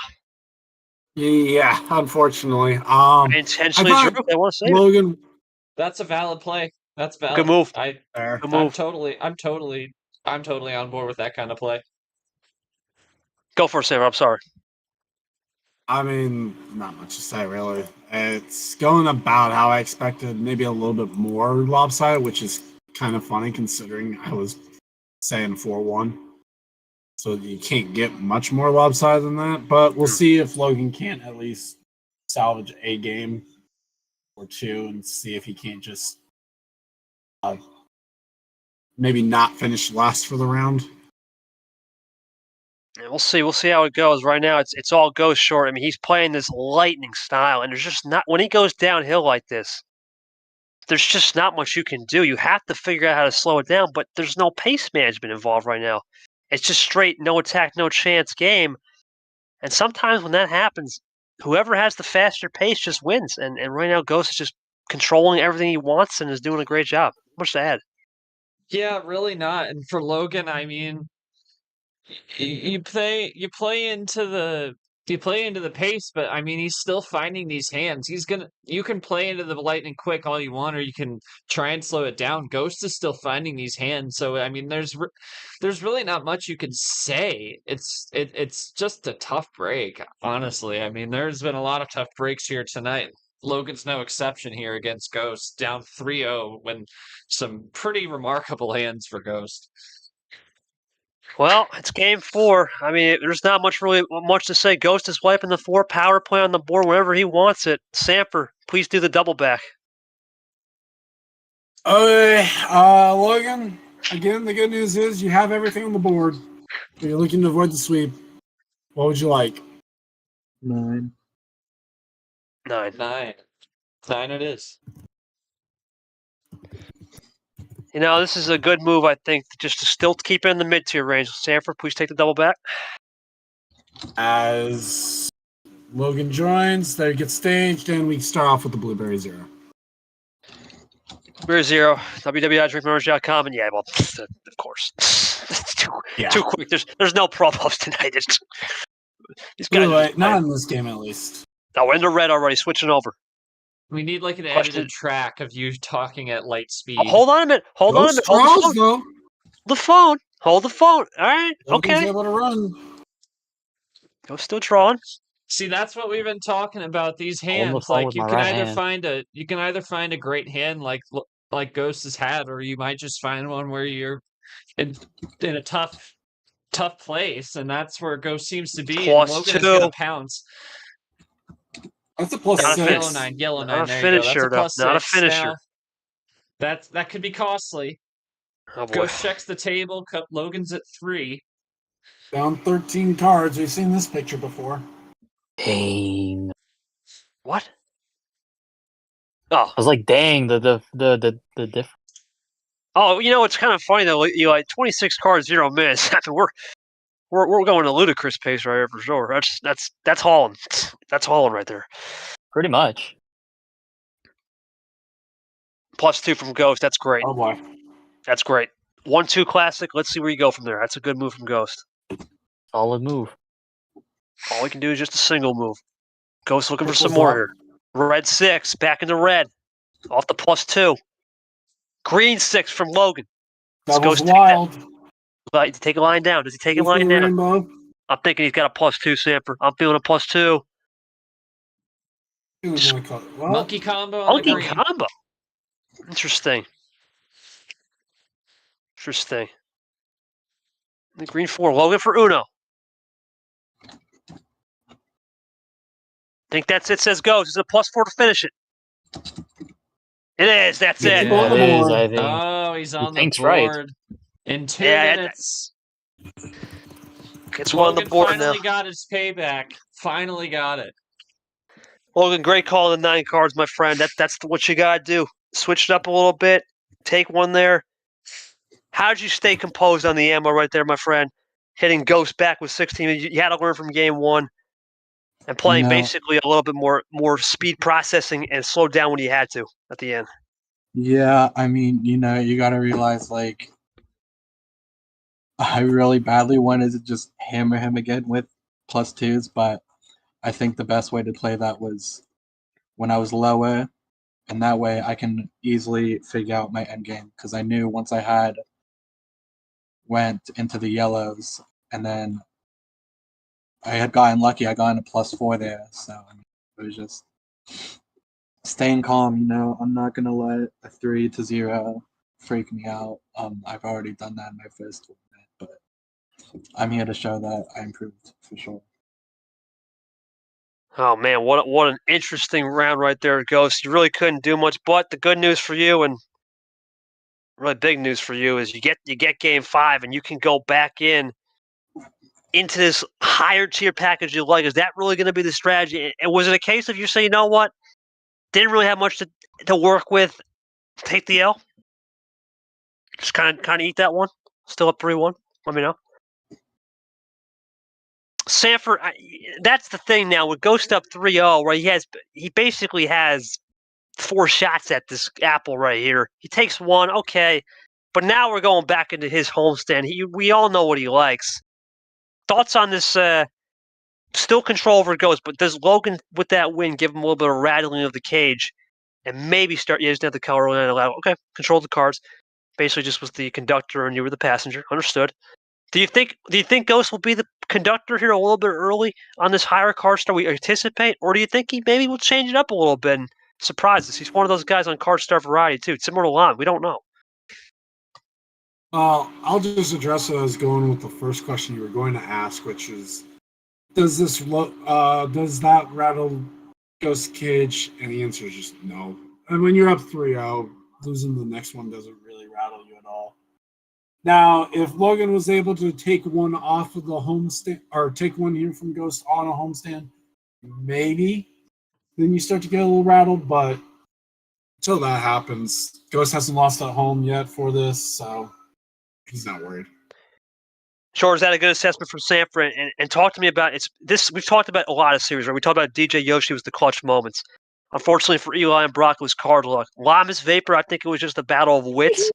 Yeah, unfortunately. Intentionally drew. They want to say Logan. That's a valid play. That's valid. Good move. Good move. I'm totally on board with that kind of play. Go for it, Sanford. I'm sorry. I mean, not much to say, really. It's going about how I expected, maybe a little bit more lopsided, which is kind of funny considering I was saying 4-1. So you can't get much more lopsided than that. But we'll see if Logan can't at least salvage a game or 2 and see if he can't just maybe not finish last for the round. Yeah, we'll see. We'll see how it goes. Right now, it's all Ghost short. I mean, he's playing this lightning style, and there's just not when he goes downhill like this. There's just not much you can do. You have to figure out how to slow it down, but there's no pace management involved right now. It's just straight no attack, no chance game. And sometimes when that happens, whoever has the faster pace just wins. And right now, Ghost is just controlling everything he wants and is doing a great job. Much to add. Yeah, really not. And for Logan, I mean, you play into the pace, but I mean he's still finding these hands. You can play into the lightning quick all you want, or you can try and slow it down. Ghost is still finding these hands, so I mean there's really not much you can say. It's just a tough break, honestly. I mean there's been a lot of tough breaks here tonight. Logan's no exception here against Ghost, down 3-0 when some pretty remarkable hands for Ghost. Well, it's game 4. I mean, there's not much to say. Ghost is wiping the 4 power play on the board whenever he wants it. Sanford, please do the double back. Okay, Logan, again, the good news is you have everything on the board. You're looking to avoid the sweep. What would you like? 9. 9 it is. You know, this is a good move, I think, just to still keep it in the mid-tier range. Sanford, please take the double back. As Logan joins, they get staged, and we start off with the Blueberry Zero. Blueberry Zero, www.drinkmerge.com, and yeah, well, of course. Too quick. There's no promos tonight. These guys not in this game, at least. Oh, we're in the red already, switching over. We need like an edited track of you talking at light speed. Oh, hold on a minute. Hold the phone. Hold the phone. All right. Logan's okay. able to run. Ghost still drawing. See, that's what we've been talking about. These Hold the hands, phone like with you my can right either hand. find a great hand like Ghost has had, or you might just find one where you're in a tough place, and that's where Ghost seems to be. And Logan is going to +2. pounce. That's a plus Not a 6. Yellow Not a nine. There you go. That's a finisher, though. plus Not a 6. finisher. Now, that could be costly. Oh boy. Ghost checks the table. Logan's at 3. Down 13 cards. We've seen this picture before. Dang. What? Oh. I was like, dang, the difference. Oh, it's kind of funny though. 26 cards, 0 minutes. I mean, we're going a ludicrous pace right here for sure. That's hauling. That's hauling right there. Pretty much. +2 from Ghost. That's great. Oh boy. That's great. 1-2 classic. Let's see where you go from there. That's a good move from Ghost. Solid move. All we can do is just a single move. Ghost looking for What some was more that? here. Red 6, back into red. Off the +2. Green 6 from Logan. That Ghost was wild. take a line down. Does he take a Go for line the down? rainbow. I'm thinking he's got a +2, Sanford. I'm feeling a +2. Well, Monkey combo on the Monkey green. combo. Interesting. The green 4. Logan for Uno. Think that's it, says Ghost. It's a +4 to finish it. It is. That's Yeah, it. it on the It is, board. I think. Oh, he's on the thinks right. board. In 2 Yeah, minutes. It's one on the Logan board now. finally got his payback. Finally got it. Logan, great call on the 9 cards, my friend. That's what you got to do. Switch it up a little bit. Take one there. How did you stay composed on the ammo right there, my friend? Hitting Ghost back with 16. You had to learn from game 1 and playing basically a little bit more speed processing and slow down when you had to at the end. Yeah, I mean, you got to realize, like, I really badly wanted to just hammer him again with +2s, but I think the best way to play that was when I was lower, and that way I can easily figure out my end game, because I knew once I went into the yellows, and then I had gotten lucky, I got in a +4 there, so I mean, it was just staying calm, I'm not going to let a 3-0 freak me out. I've already done that in my first tournament, but I'm here to show that I improved for sure. Oh man, what an interesting round right there, Ghost. You really couldn't do much, but the good news for you and really big news for you is you get game 5 and you can go back into this higher tier package you like. Is that really going to be the strategy? And was it a case of you say, you know what, didn't really have much to work with, take the L? Just kind of eat that one? Still up 3-1? Let me know. Sanford, that's the thing now with Ghost up 3-0, right? He basically has 4 shots at this apple right here. He takes one, okay, but now we're going back into his homestand. We all know what he likes. Thoughts on this? Still control over Ghost, but does Logan with that win give him a little bit of rattling of the cage and maybe start? Yeah, he doesn't have the color line allowed. Okay, control the cards. Basically, just was the conductor and you were the passenger. Understood. Do you think Ghost will be the conductor here a little bit early on this higher card star we anticipate, or do you think he maybe will change it up a little bit and surprise us? He's one of those guys on card star variety too, similar to Lon. We don't know. I'll just address it as going with the first question you were going to ask, which is, does that rattle Ghost cage? And the answer is just no. And when you're up 3-0, losing the next one doesn't really rattle you at all. Now, if Logan was able to take one off of the homestand, or take one here from Ghost on a homestand, maybe then you start to get a little rattled. But until that happens, Ghost hasn't lost at home yet for this, so he's not worried. Sure, is that a good assessment from Sanford? And talk to me about this. We've talked about a lot of series, right? We talked about DJ Yoshi was the clutch moments. Unfortunately for Eli and Brock, it was card luck. Llamas Vapor, I think it was just a battle of wits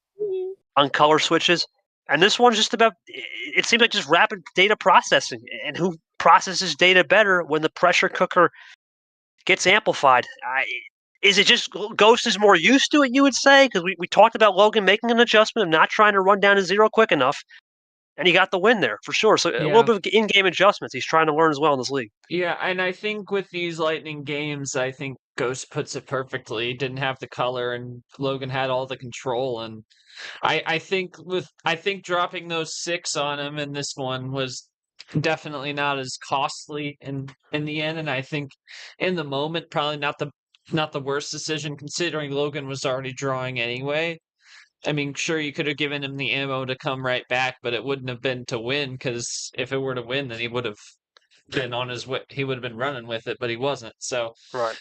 on color switches. And this one's just about, it seems like just rapid data processing and who processes data better when the pressure cooker gets amplified. Is it just Ghost is more used to it, you would say? Because we talked about Logan making an adjustment of not trying to run down to 0 quick enough. and he got the win there for sure. So a little bit of in-game adjustments. He's trying to learn as well in this league. Yeah, and I think with these Lightning games, I think Ghost puts it perfectly. He didn't have the color, and Logan had all the control. And I think dropping those 6 on him in this one was definitely not as costly in the end. And I think in the moment, probably not the worst decision, considering Logan was already drawing anyway. I mean, sure, you could have given him the ammo to come right back, but it wouldn't have been to win, because if it were to win, then he would have been on his way. He would have been running with it, but he wasn't. So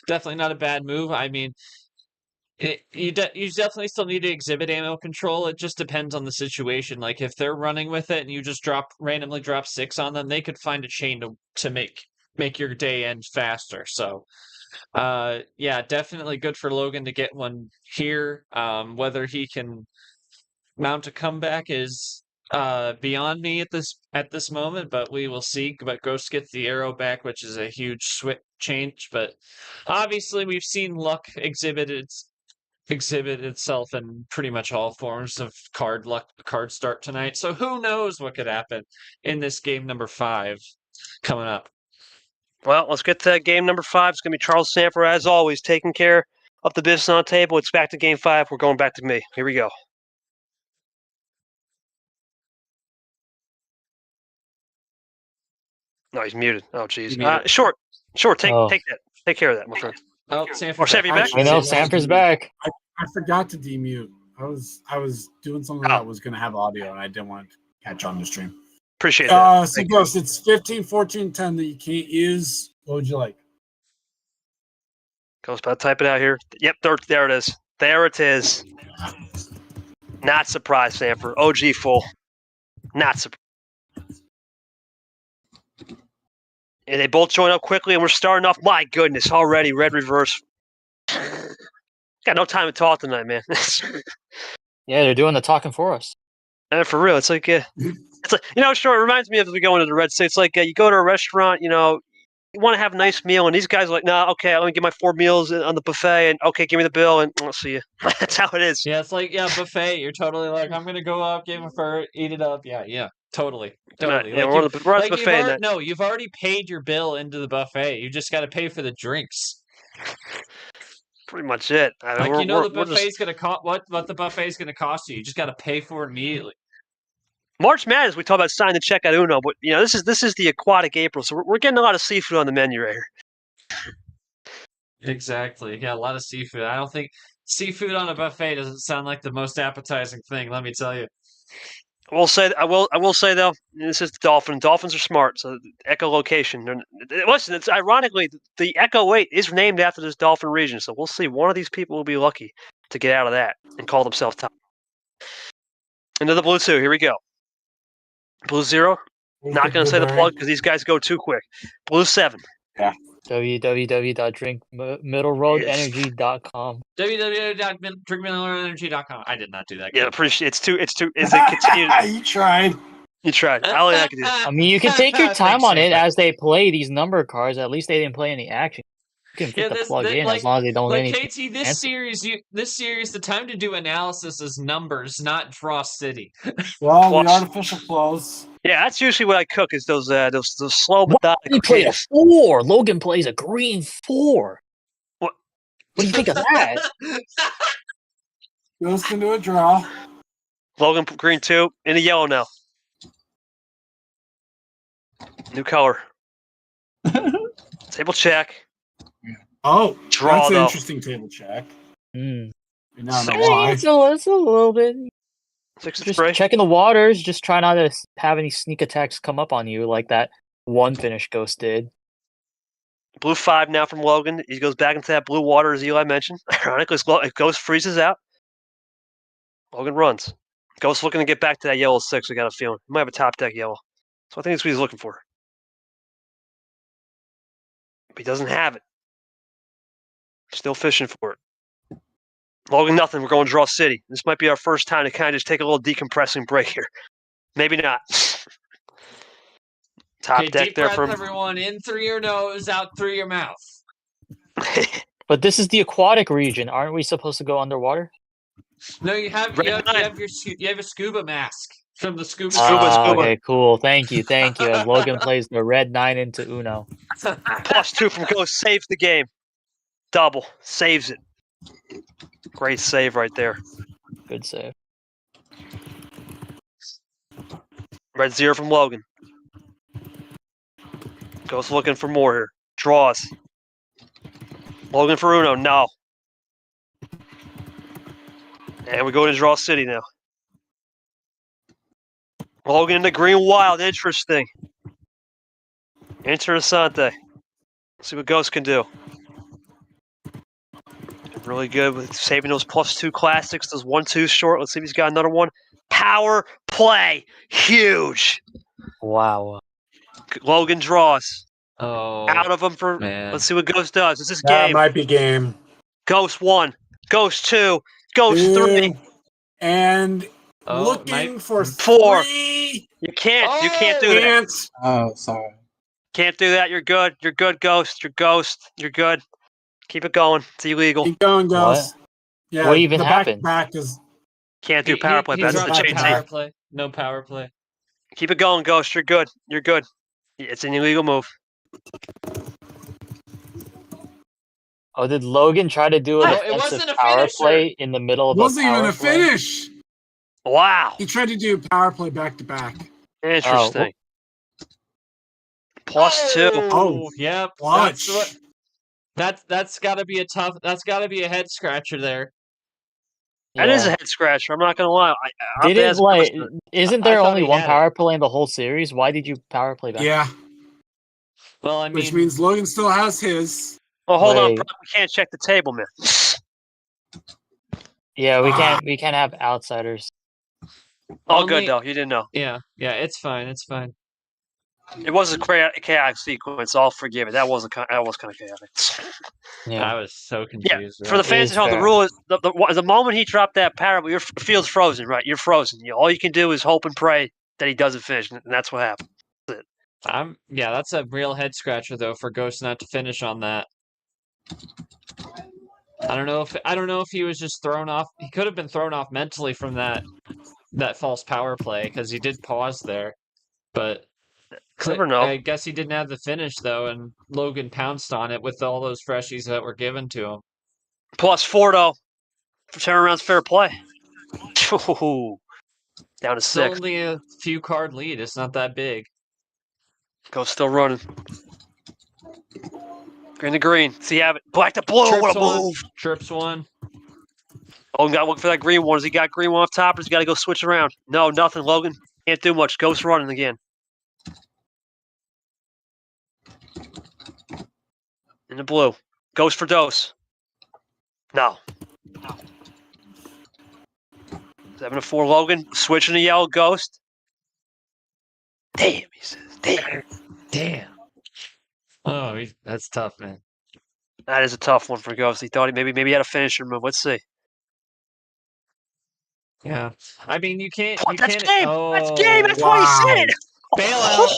definitely not a bad move. I mean, you definitely still need to exhibit ammo control. It just depends on the situation. Like if they're running with it and you just randomly drop 6 on them, they could find a chain to make your day end faster. So yeah, definitely good for Logan to get one here. Whether he can mount a comeback is beyond me at this moment, but we will see. But Ghost gets the arrow back, which is a huge change. But obviously, we've seen luck exhibit itself in pretty much all forms of card start tonight. So who knows what could happen in this game number 5 coming up. Well, let's get to game number 5. It's going to be Charles Sanford, as always, taking care of the business on the table. It's back to game 5. We're going back to me. Here we go. No, he's muted. Oh, jeez. Short. Take that. Take care of that, my friend. Oh, Sanford. Sanford, you back? I know Sanford's back. I forgot to demute. I was doing something that was going to have audio, and I didn't want to catch on the stream. Appreciate that. So Ghost, it's 15, 14, 10 that you can't use. What would you like? Ghost, about to type it out here. Yep, there it is. There it is. Not surprised, Sanford. OG full. Not surprised. And they both join up quickly, and we're starting off. My goodness, already red reverse. Got no time to talk tonight, man. Yeah, they're doing the talking for us. And for real, it's like sure. It reminds me of as we go into the red state. It's like you go to a restaurant, you want to have a nice meal, and these guys are like, nah, okay, let me get my 4 meals on the buffet, and okay, give me the bill, and I'll see you. That's how it is. Yeah, it's like buffet. You're totally like, I'm gonna go up, give him a eat it up. Yeah. Totally. Right, yeah, we're at the buffet. You've already paid your bill into the buffet. You just got to pay for the drinks. Pretty much it. I mean, the buffet's gonna cost what the buffet's gonna cost you. You just got to pay for it immediately. March Madness, we talk about signing the check at Uno, but this is the aquatic April, so we're getting a lot of seafood on the menu right here. Exactly. Yeah, a lot of seafood. I don't think seafood on a buffet doesn't sound like the most appetizing thing. Let me tell you. I will say though, this is the Dolphin. Dolphins are smart, so echolocation. Listen, it's ironically the Echo 8 is named after this Dolphin region, so we'll see. One of these people will be lucky to get out of that and call themselves top. Into the blue 2. Here we go. Blue 0. Not going to say the plug because these guys go too quick. Blue 7. Yeah. www.drinkmiddleroadenergy.com. www.drinkmiddleroadenergy.com. I did not do that. Yeah, appreciate it's too. Is it continued? You tried. You tried. I like that. I mean, you can take your time on it as they play these number cards. At least they didn't play any action. You can put the plug in as long as they don't get any. KT, this series, the time to do analysis is numbers, not draw city. Well, the artificial flows. Yeah, that's usually what I cook is those slow methodical. He played a 4. Logan plays a green 4. What do you think of that? Goes into a draw. Logan green 2 in a yellow now. New color. Table check. Oh, draw, that's an though. Interesting table check. Mm. It's a little bit. Just checking the waters. Just try not to have any sneak attacks come up on you like that one finish Ghost did. Blue 5 now from Logan. He goes back into that blue water, as Eli mentioned. Ironically, Ghost freezes out. Logan runs. Ghost looking to get back to that yellow 6. We got a feeling. He might have a top deck yellow. So I think that's what he's looking for. But he doesn't have it. Still fishing for it. Logan, nothing. We're going to draw city. This might be our first time to kind of just take a little decompressing break here. Maybe not. Top deck deep there breath, for everyone. In through your nose, out through your mouth. But this is the aquatic region. Aren't we supposed to go underwater? No, you have a scuba mask. From the Scuba Scuba. Okay, cool. Thank you. As Logan plays the red 9 into Uno. +2 from Ghost saves the game. Double. Saves it. Great save right there. Good save. Red 0 from Logan. Ghost looking for more here. Draws. Logan for Uno. No. And we go to Draw City now. Logan in the green wild. Interesting. Interessante. See what Ghost can do. Really good with saving those +2 classics. Those 1-2 short. Let's see if he's got another one. Power play. Huge. Wow. Logan draws. Oh, Out of him for. man. Let's see what Ghost does. Is this That game? might be game. Ghost 1. Ghost 2. Ghost 3. And Oh, looking for 4. 3. You can't do that. Can't. Oh, sorry. Can't do that. You're good. You're good, Ghost. You're Ghost. You're good. Keep it going. It's illegal. Keep going, Ghost. Yeah, What even the happened? Back is Can't do power play. He That's the dropped chain power team. play. No power play. Keep it going, Ghost. You're good. You're good. It's an illegal move. Oh, did Logan try to do a No, it defensive wasn't a power finisher. play in the middle of wasn't a power even a play? finish. Wow. He tried to do power play back to back. Interesting. +2. Oh, yep. Clutch. That's got to be a tough. That's got to be a head scratcher there. That is a head scratcher. I'm not gonna lie. Isn't I there thought only he one had power play in the whole series? Why did you power play back? Yeah, Well, I mean, which means Logan still has his. Oh, hold on, Wait. Brock. We can't check the table, man. Yeah, we can't have outsiders. All good though. You didn't know. yeah, it's fine. It's fine. It was a chaotic sequence. I'll forgive it. That was kind of chaotic. Yeah. I was so Yeah, confused. for the It fans is at home, the fair. rule is the moment he dropped that parable, your field's frozen, right? You're frozen. All you can do is hope and pray that he doesn't finish, and that's what happened. That's a real head scratcher though for Ghost not to finish on that. I don't know if he was just thrown off. He could have been thrown off mentally from that false power play because he did pause there, but Never know. I guess he didn't have the finish though, and Logan pounced on it with all those freshies that were given to him. +4 though for turnaround's fair play. Ooh, down to It's 6. only a few card lead. It's not that big. Ghost still running. Green to green. See, have it. Black to blue. Trips What a one. move. Trips one. Logan got to look for that green one. Has he got green one off top, or has he got to go switch around? No, nothing. Logan can't do much. Ghost running again. In the blue. Ghost for dose. No. 7-4 Logan. Switching to yellow Ghost. Damn, he says. Damn. Oh, that's tough, man. That is a tough one for Ghost. He thought maybe he had a finisher move. Let's see. Yeah, I mean you can't. Oh, You that's can't. game. Oh, That's game. That's what he said. Bailout.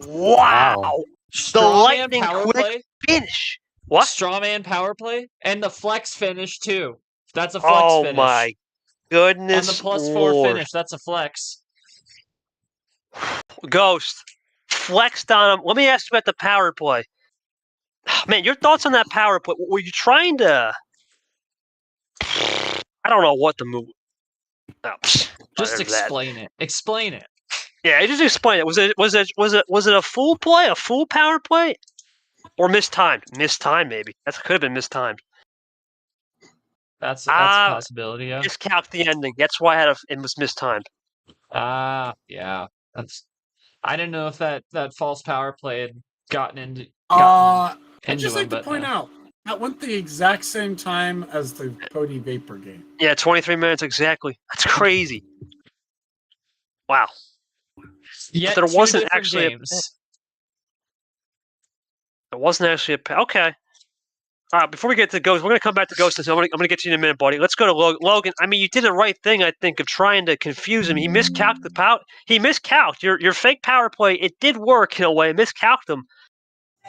Wow. The Strawman lightning power quick play. finish. What? Strawman power play and the flex finish too. That's a flex finish. Oh my goodness. And the +4 Lord. finish. That's a flex. Ghost flexed on him. Let me ask you about the power play. Man, your thoughts on that power play? Were you trying to? I don't know what the move. No, Just there's explain it. Explain it. Yeah, just explain it. Was it a full play, a full power play, or mistimed? Mistimed, maybe. That could have been mistimed. That's a possibility. Yeah. Miscalc the ending. That's why it was mistimed. Yeah. I didn't know if that false power play had gotten into. I'd into just him, like to but point no. out that went the exact same time as the Cody Vapor game. Yeah, 23 minutes exactly. That's crazy. Wow. Yet there two wasn't different actually games. It wasn't actually okay. All right, before we get to Ghost, we're going to come back to Ghost. I'm going to get to you in a minute, buddy. Let's go to Logan. I mean, you did the right thing, I think, of trying to confuse him. He miscalced the power. He miscalced your fake power play. It did work in a way. Miscalced him,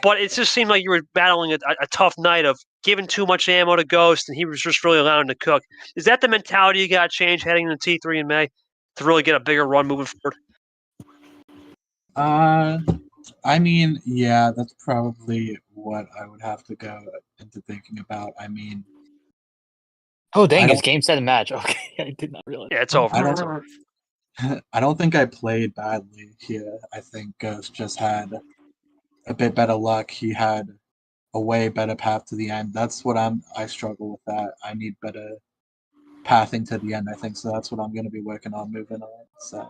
but it just seemed like you were battling a tough night of giving too much ammo to Ghost, and he was just really allowing him to cook. Is that the mentality you got to change heading into T3 in May to really get a bigger run moving forward? I mean, yeah, that's probably what I would have to go into thinking about. I mean, oh dang, it's game 7 match. Okay, I did not realize. Yeah, it's over. I don't think I played badly here. I think Ghost just had a bit better luck. He had a way better path to the end. That's what I struggle with that. I need better pathing to the end, I think. So that's what I'm going to be working on moving on. So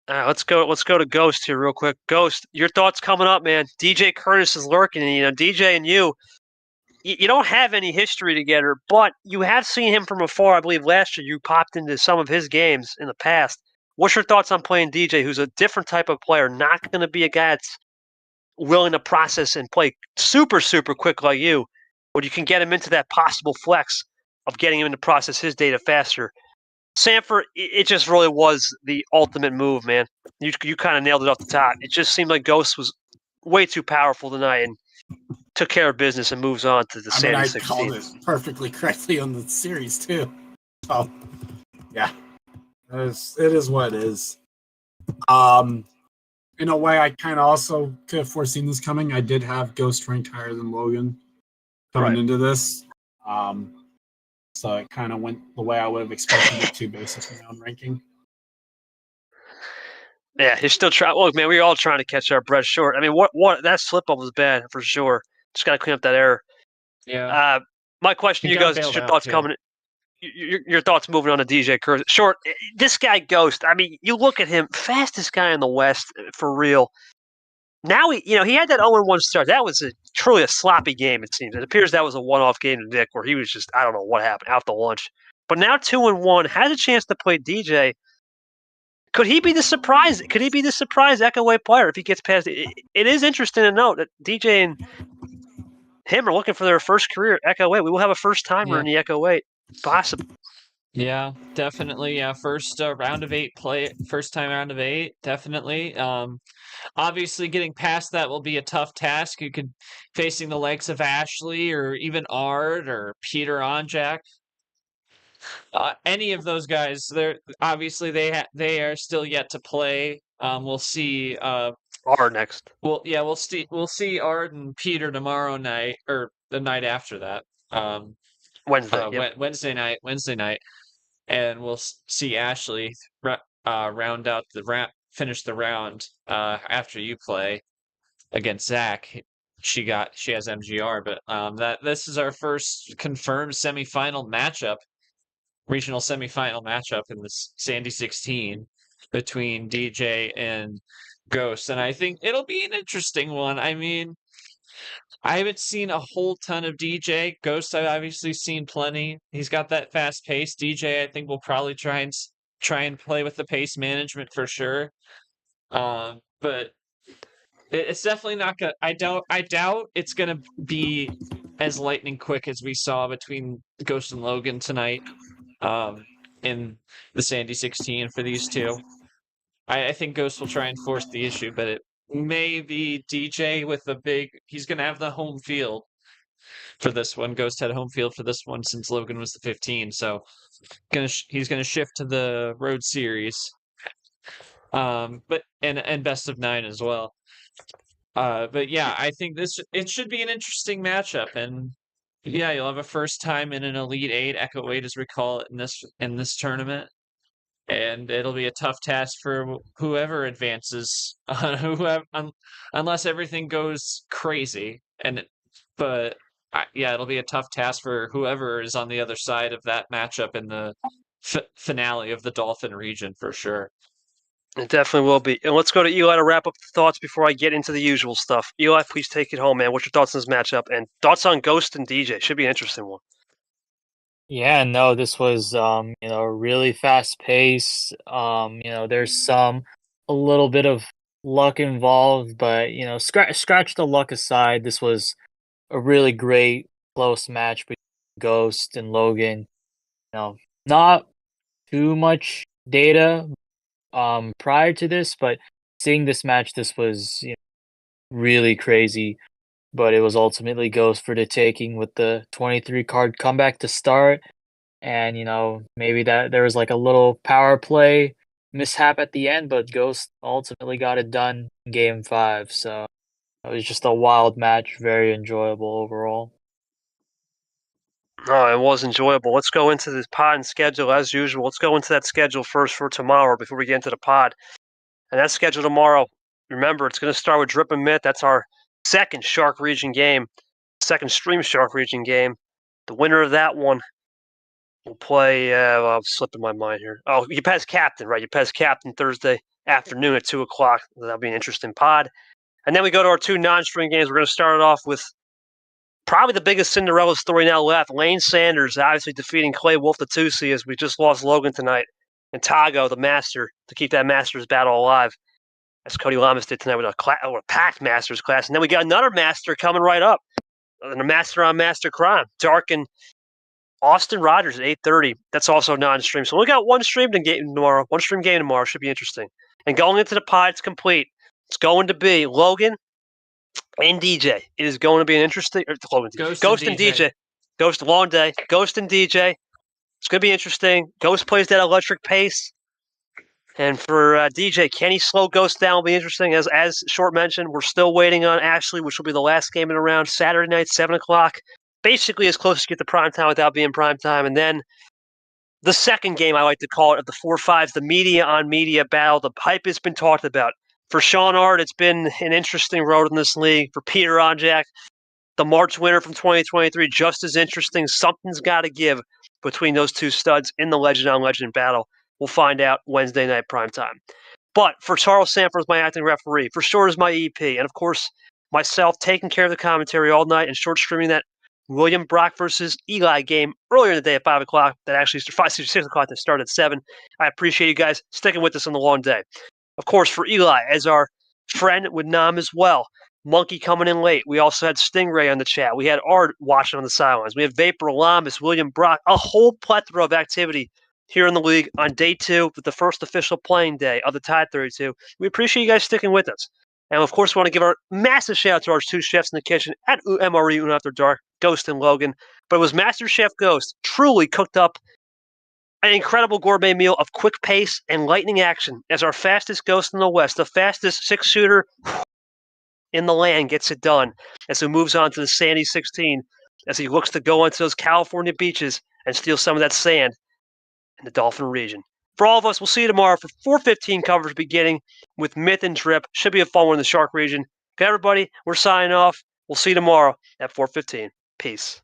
let's go to Ghost here real quick. Ghost, your thoughts coming up, man. DJ Curtis is lurking, and DJ and you don't have any history together, but you have seen him from afar. I believe last year you popped into some of his games in the past. What's your thoughts on playing DJ, who's a different type of player, not going to be a guy that's willing to process and play super, super quick like you, but you can get him into that possible flex of getting him to process his data faster. Sanford, it just really was the ultimate move, man. You kind of nailed it off the top. It just seemed like Ghost was way too powerful tonight and took care of business and moves on to the Sandy 16. I called it perfectly correctly on the series, too. So, yeah. It is what it is. In a way, I kind of also could have foreseen this coming. I did have Ghost ranked higher than Logan coming into this. So it kind of went the way I would have expected it to based on my own ranking. Yeah, he's still trying. Look, man, we're all trying to catch our breath short. I mean, what that slip up was bad for sure. Just got to clean up that error. Yeah. My question to you guys, your thoughts coming. Your thoughts moving on to DJ Curtis. Short, this guy Ghost. I mean, you look at him, fastest guy in the West for real. Now he had that 0-1 start. That was truly a sloppy game. It seems. It appears that was a one-off game to Nick, where he was just, I don't know what happened, out to lunch. But now 2-1, has a chance to play DJ. Could he be the surprise? Could he be the surprise Echo Weight player if he gets past it? It is interesting to note that DJ and him are looking for their first career Echo Weight. We will have a first timer in the Echo Weight, possible. Yeah, definitely. Yeah, first round of 8 play. First time round of 8, definitely. Obviously, getting past that will be a tough task. You could facing the likes of Ashley or even Ard or Peter Onjak. Any of those guys, they're obviously they are still yet to play. We'll see. Ard next. Well, yeah, we'll see Ard and Peter tomorrow night or the night after that. Wednesday night, and we'll see Ashley round out finish the round after you play against Zach. She has MGR, but this is our first confirmed semifinal matchup. Regional semifinal matchup in the Sandy 16 between DJ and Ghost. And I think it'll be an interesting one. I mean, I haven't seen a whole ton of DJ. Ghost, I've obviously seen plenty. He's got that fast pace. DJ, I think, will probably try and play with the pace management for sure. But it's definitely not gonna. I doubt it's gonna be as lightning quick as we saw between Ghost and Logan tonight. In the Sandy 16 for these two. I think Ghost will try and force the issue, but it may be DJ with he's going to have the home field for this one. Ghost had home field for this one since Logan was the 15, so he's going to shift to the road series. But best of 9 as well. But yeah, I think it should be an interesting matchup, and yeah, you'll have a first time in an Elite 8, Echo 8 as we call it in this tournament. And it'll be a tough task for whoever advances, unless everything goes crazy. But it'll be a tough task for whoever is on the other side of that matchup in the finale of the Dolphin region for sure. It definitely will be. And let's go to Eli to wrap up the thoughts before I get into the usual stuff. Eli, please take it home, man. What's your thoughts on this matchup? And thoughts on Ghost and DJ? Should be an interesting one. Yeah, no, this was really fast pace. There's a little bit of luck involved, but scratch the luck aside, this was a really great close match between Ghost and Logan. Not too much data prior to this, but seeing this match, this was really crazy. but it was ultimately Ghost for the taking with the 23 card comeback to start. And, maybe that there was like a little power play mishap at the end, but Ghost ultimately got it done in game 5. So it was just a wild match, very enjoyable overall. Oh, it was enjoyable. Let's go into this pod and schedule as usual. Let's go into that schedule first for tomorrow before we get into the pod. And that schedule tomorrow, remember, it's going to start with Drip and Myth. That's our second Shark Region game, second stream Shark Region game. The winner of that one will play. I'm slipping my mind here. Oh, Ypez Captain, right? Ypez Captain Thursday afternoon at 2 o'clock. That'll be an interesting pod. And then we go to our 2 non-stream games. We're going to start it off with probably the biggest Cinderella story now left. Lane Sanders obviously defeating Clay Wolf the Tusi as we just lost Logan tonight. And Tago, the Master, to keep that Masters battle alive, as Cody Lamas did tonight with a packed Masters class. And then we got another Master coming right up. And a Master on Master Crime. Dark and Austin Rogers at 8:30. That's also non-stream. So we got one stream game tomorrow. One stream game tomorrow. Should be interesting. And going into the pod, it's complete. It's going to be Logan and DJ. It is going to be an interesting. Ghost and DJ. Ghost, long day. Ghost and DJ. It's going to be interesting. Ghost plays that electric pace. And for DJ, can he slow Ghost down? Will be interesting. As Short mentioned, we're still waiting on Ashley, which will be the last game in the round, Saturday night, 7 o'clock. Basically as close as you get to prime time without being prime time. And then the second game, I like to call it, of the 4-5s, the media on media battle. The hype has been talked about. For Sean Art, it's been an interesting road in this league. For Peter Onjak, the March winner from 2023, just as interesting. Something's got to give between those two studs in the Legend on Legend battle. We'll find out Wednesday night primetime. But for Charles Sanford as my acting referee, for Short as my EP, and of course myself taking care of the commentary all night and Short streaming that William Brock versus Eli game earlier in the day at 5 o'clock. That actually 6 o'clock that started at 7. I appreciate you guys sticking with us on the long day. Of course, for Eli as our friend with Nam as well. Monkey coming in late. We also had Stingray on the chat. We had Art watching on the sidelines. We have Vapor, Lamas, William Brock, a whole plethora of activity here in the league on day 2 with the first official playing day of the Tide 32. We appreciate you guys sticking with us. And of course, we want to give our massive shout out to our 2 chefs in the kitchen at MRE Uno After Dark, Ghost and Logan. But it was Master Chef Ghost truly cooked up an incredible gourmet meal of quick pace and lightning action as our fastest Ghost in the West, the fastest 6-shooter in the land, gets it done as he moves on to the Sandy 16, as he looks to go onto those California beaches and steal some of that sand in the Dolphin region. For all of us, we'll see you tomorrow for 4:15 coverage beginning with Myth and Drip. Should be a fun one in the Shark region. Okay, everybody, we're signing off. We'll see you tomorrow at 4:15. Peace.